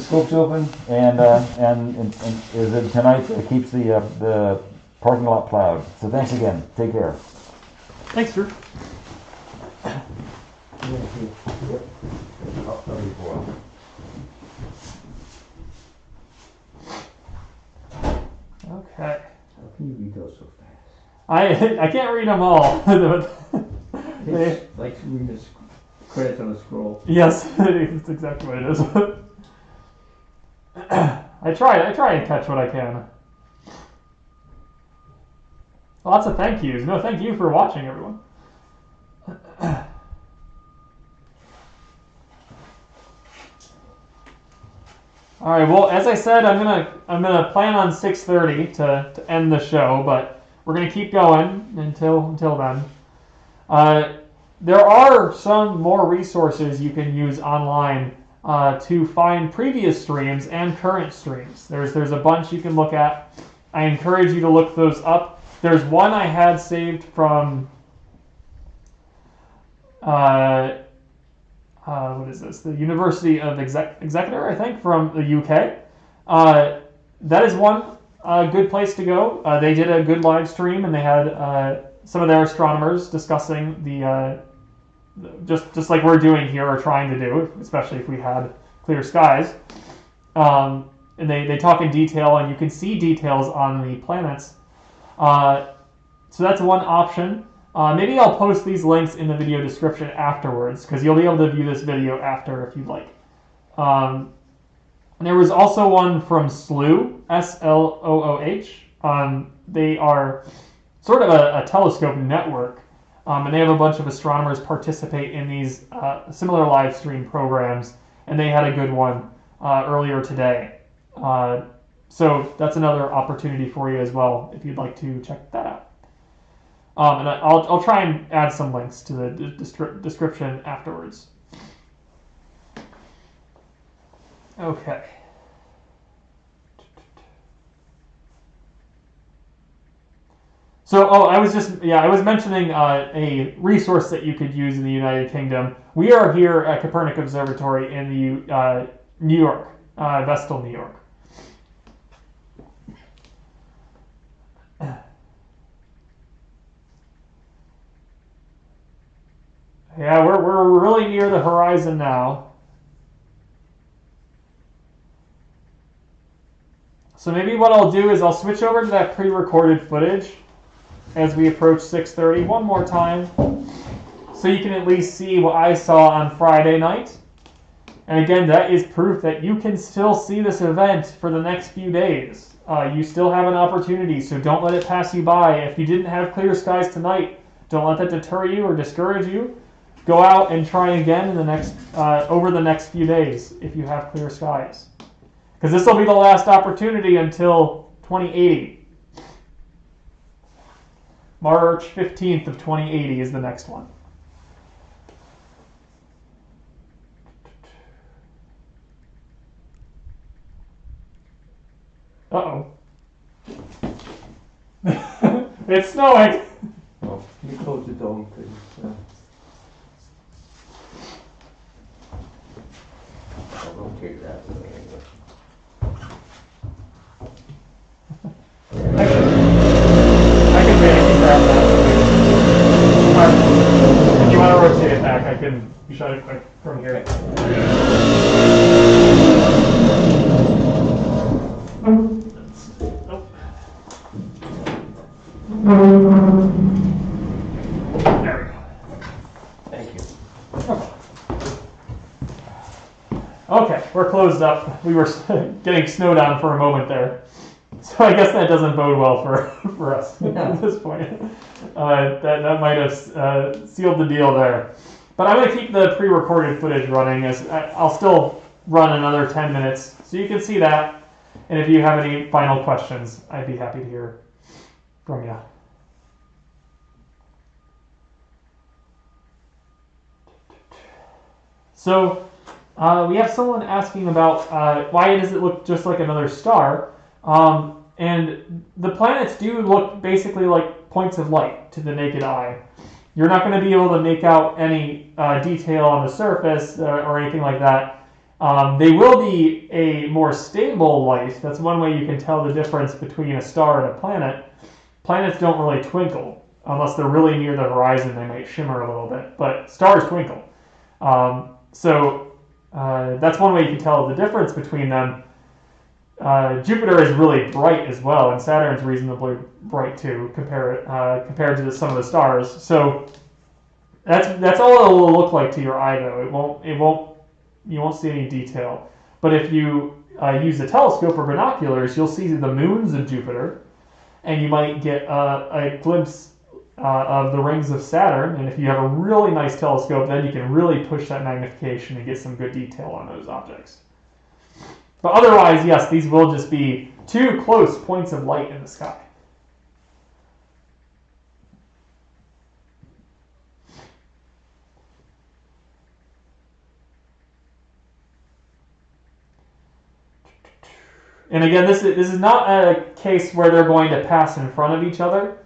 scopes open. And as of tonight, it keeps the parking lot plowed. So thanks again. Take care. Thanks, Drew. Okay. How can you read those so fast? I can't read them all. It's like reading the credits on a scroll. Yes, that's exactly what it is. I try and catch what I can. Lots of thank yous. No, thank you for watching, everyone. All right. Well, as I said, I'm gonna plan on 6:30 to end the show, but we're gonna keep going until then. There are some more resources you can use online to find previous streams and current streams. There's a bunch you can look at. I encourage you to look those up. There's one I had saved from what is this? The University of Exeter, I think, from the UK. That is one good place to go. They did a good live stream, and they had some of their astronomers discussing the just like we're doing here or trying to do, especially if we had clear skies. and they talk in detail, and you can see details on the planets. So that's one option. Maybe I'll post these links in the video description afterwards, because you'll be able to view this video after if you'd like. And there was also one from SLOOH, S-L-O-O-H. They are sort of a telescope network, and they have a bunch of astronomers participate in these similar live stream programs, and they had a good one earlier today. So that's another opportunity for you as well if you'd like to check that out. And I'll try and add some links to the description afterwards. Okay. So, I was mentioning a resource that you could use in the United Kingdom. We are here at Kopernik Observatory in the New York, Vestal, New York. Yeah, we're really near the horizon now. So maybe what I'll do is I'll switch over to that pre-recorded footage as we approach 6:30 one more time, so you can at least see what I saw on Friday night. And again, that is proof that you can still see this event for the next few days. You still have an opportunity, so don't let it pass you by. If you didn't have clear skies tonight, don't let that deter you or discourage you. Go out and try again in the next over the next few days if you have clear skies, because this will be the last opportunity until 2080. March 15th of 2080 is the next one. Uh-oh. It's snowing. Oh, can you close the door, please? I'll rotate that way anyway. I can grab that. If you want to rotate it back, I can shut it quick from here. There we go. Thank you. Okay, we're closed up. We were getting snowed on for a moment there. So I guess that doesn't bode well for us at this point. That might have sealed the deal there. But I'm going to keep the pre-recorded footage running, as I'll still run another 10 minutes, so you can see that. And if you have any final questions, I'd be happy to hear from you. So we have someone asking about why does it look just like another star? And the planets do look basically like points of light to the naked eye. You're not going to be able to make out any detail on the surface or anything like that. They will be a more stable light. That's one way you can tell the difference between a star and a planet. Planets don't really twinkle. Unless they're really near the horizon, they might shimmer a little bit. But stars twinkle. So that's one way you can tell the difference between them. Jupiter is really bright as well, and Saturn's reasonably bright too, compared to some of the stars. So that's all it will look like to your eye, though. You won't see any detail. But if you use a telescope or binoculars, you'll see the moons of Jupiter, and you might get a glimpse of the rings of Saturn. And if you have a really nice telescope, then you can really push that magnification and get some good detail on those objects. But otherwise, yes, these will just be two close points of light in the sky. And again, this is not a case where they're going to pass in front of each other.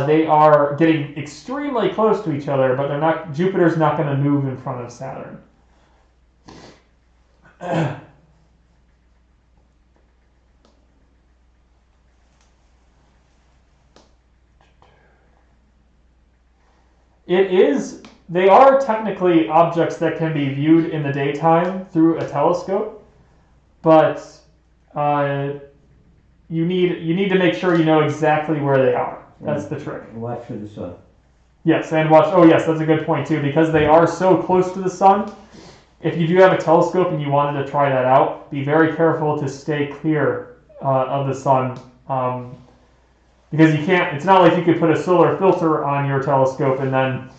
They are getting extremely close to each other, but they're not. Jupiter's not going to move in front of Saturn. They are technically objects that can be viewed in the daytime through a telescope, but you need to make sure you know exactly where they are. That's the trick. Watch for the sun. Yes, and watch. Oh, yes, that's a good point too, because they are so close to the sun. If you do have a telescope and you wanted to try that out, be very careful to stay clear of the sun, because you can't. It's not like you could put a solar filter on your telescope and then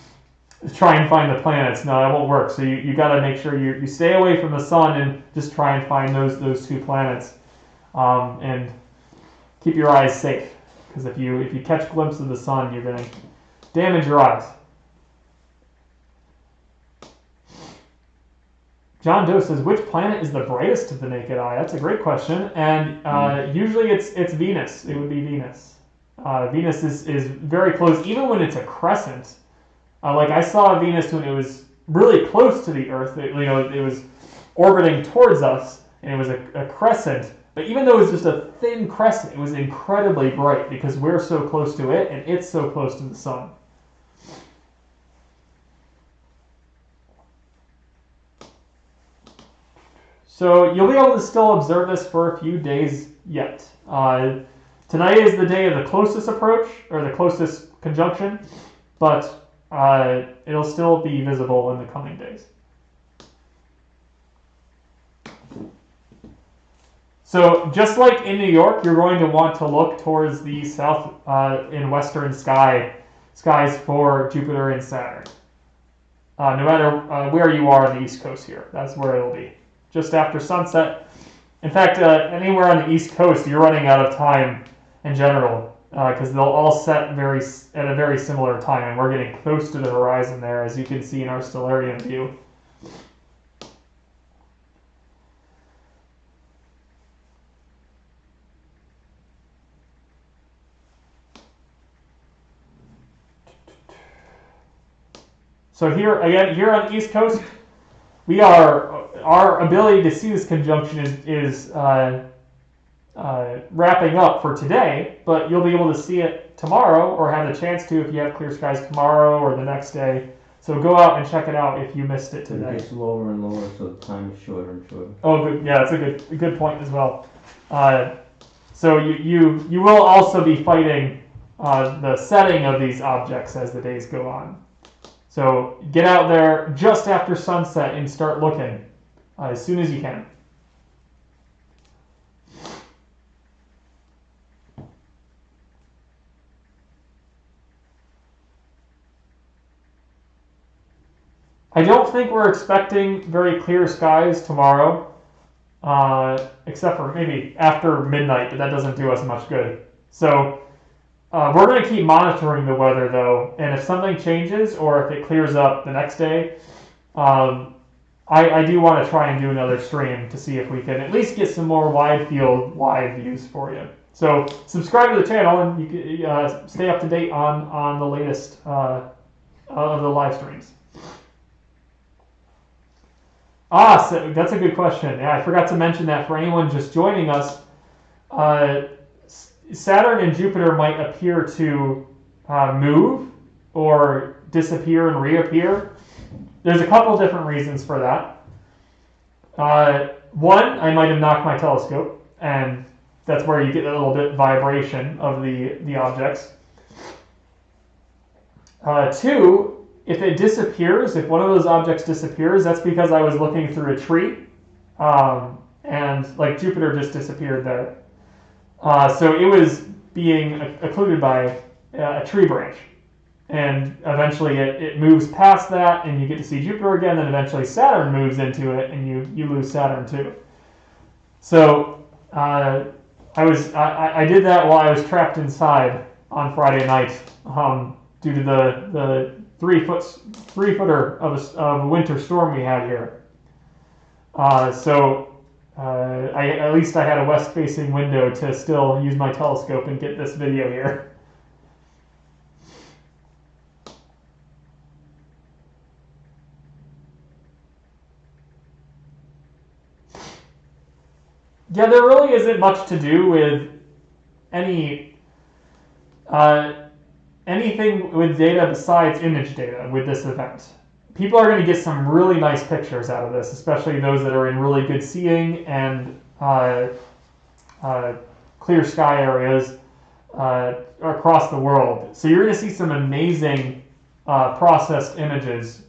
try and find the planets. No, that won't work. So you got to make sure you stay away from the sun and just try and find those two planets, and keep your eyes safe. Because if you catch a glimpse of the sun, you're going to damage your eyes. John Doe says, which planet is the brightest to the naked eye? That's a great question. And usually it's Venus. It would be Venus. Venus is very close, even when it's a crescent. Like I saw Venus when it was really close to the Earth. It was orbiting towards us, and it was a crescent. But even though it was just a thin crescent, it was incredibly bright because we're so close to it, and it's so close to the sun. So you'll be able to still observe this for a few days yet. Tonight is the day of the closest approach, or the closest conjunction, but it'll still be visible in the coming days. So just like in New York, you're going to want to look towards the south and western skies for Jupiter and Saturn. No matter where you are on the East Coast here, that's where it'll be. Just after sunset. In fact, anywhere on the East Coast, you're running out of time in general because they'll all set at a very similar time, and we're getting close to the horizon there, as you can see in our Stellarium view. So here again, here on the East Coast, our ability to see this conjunction is wrapping up for today, but you'll be able to see it tomorrow, or have the chance to if you have clear skies tomorrow or the next day. So go out and check it out if you missed it today. It gets lower and lower, so the time is shorter and shorter. Oh, good. Yeah, that's a good point as well. So you will also be fighting the setting of these objects as the days go on. So get out there just after sunset and start looking as soon as you can. I don't think we're expecting very clear skies tomorrow, except for maybe after midnight, but that doesn't do us much good. So we're going to keep monitoring the weather, though, and if something changes or if it clears up the next day, I do want to try and do another stream to see if we can at least get some more wide field live views for you. So subscribe to the channel, and you can stay up to date on the latest of the live streams. So that's a good question. Yeah, I forgot to mention that for anyone just joining us. Saturn and Jupiter might appear to move or disappear and reappear. There's a couple different reasons for that. One, I might have knocked my telescope, and that's where you get a little bit vibration of the objects. Two, if it disappears, if one of those objects disappears, that's because I was looking through a tree, and like Jupiter just disappeared there. So it was being occluded by a tree branch, and eventually it moves past that, and you get to see Jupiter again. Then eventually Saturn moves into it, and you lose Saturn too. So I did that while I was trapped inside on Friday night due to the 3-footer of a winter storm we had here. At least I had a west-facing window to still use my telescope and get this video here. Yeah, there really isn't much to do with anything with data besides image data with this event. People are going to get some really nice pictures out of this, especially those that are in really good seeing, and clear sky areas across the world. So you're going to see some amazing processed images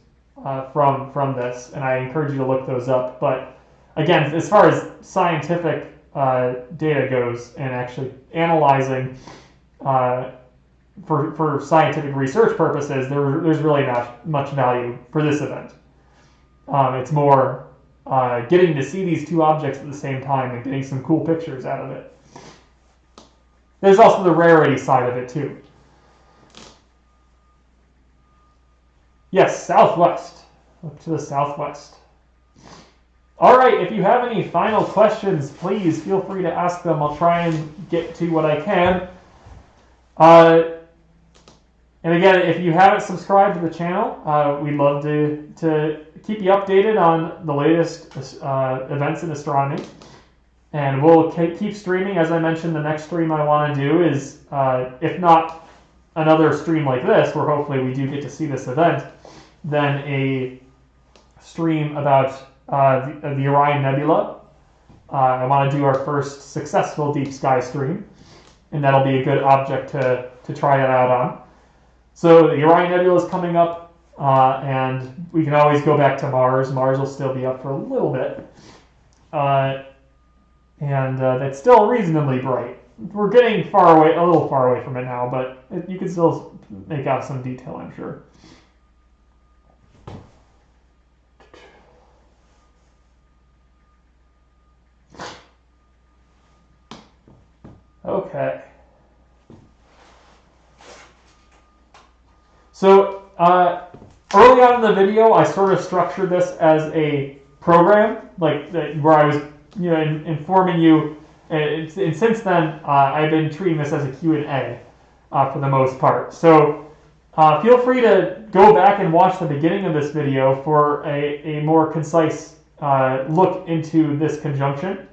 from this, and I encourage you to look those up. But again, as far as scientific data goes and actually analyzing for scientific research purposes, there's really not much value for this event. It's more getting to see these two objects at the same time and getting some cool pictures out of it. There's also the rarity side of it too. Yes, southwest. Look to the southwest. All right, if you have any final questions, please feel free to ask them. I'll try and get to what I can. And again, if you haven't subscribed to the channel, we'd love to keep you updated on the latest events in astronomy. And we'll keep streaming. As I mentioned, the next stream I want to do is, if not another stream like this, where hopefully we do get to see this event, then a stream about the Orion Nebula. I want to do our first successful deep sky stream, and that'll be a good object to try it out on. So the Orion Nebula is coming up, and we can always go back to Mars. Mars will still be up for a little bit. And it's still reasonably bright. We're getting a little far away from it now, but you can still make out some detail, I'm sure. Okay. So early on in the video, I sort of structured this as a program, like where I was, informing you. And since then, I've been treating this as a Q&A for the most part. So feel free to go back and watch the beginning of this video for a more concise look into this conjunction.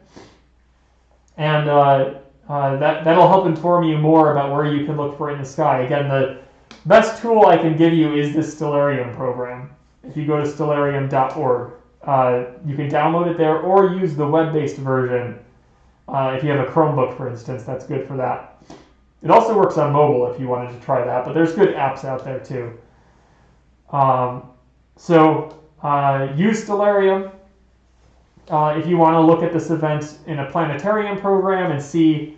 And that'll help inform you more about where you can look for it in the sky. Again, the best tool I can give you is this Stellarium program. If you go to stellarium.org, you can download it there or use the web-based version. If you have a Chromebook, for instance, that's good for that. It also works on mobile if you wanted to try that, but there's good apps out there too. Use Stellarium if you want to look at this event in a planetarium program and see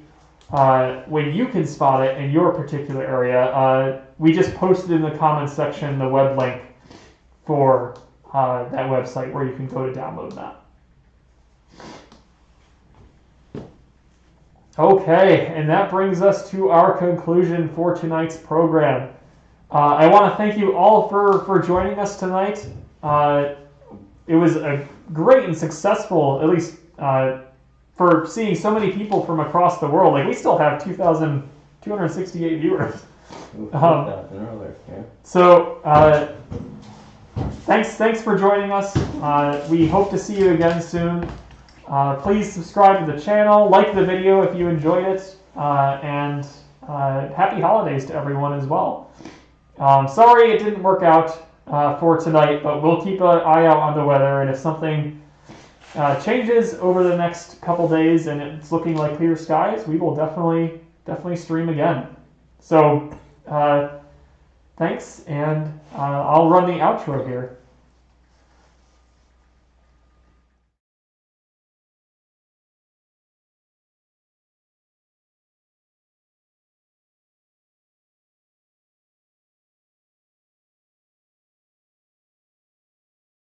when you can spot it in your particular area. We just posted in the comments section the web link for that website where you can go to download that. Okay, and that brings us to our conclusion for tonight's program. I want to thank you all for joining us tonight. It was a great and successful, at least for seeing so many people from across the world. Like, we still have 2,268 viewers. So thanks for joining us. We hope to see you again soon. Please subscribe to the channel, like the video if you enjoyed it, and happy holidays to everyone as well. Sorry it didn't work out for tonight, but we'll keep an eye out on the weather, and if something changes over the next couple days and it's looking like clear skies, we will definitely stream again. So thanks, and I'll run the outro here.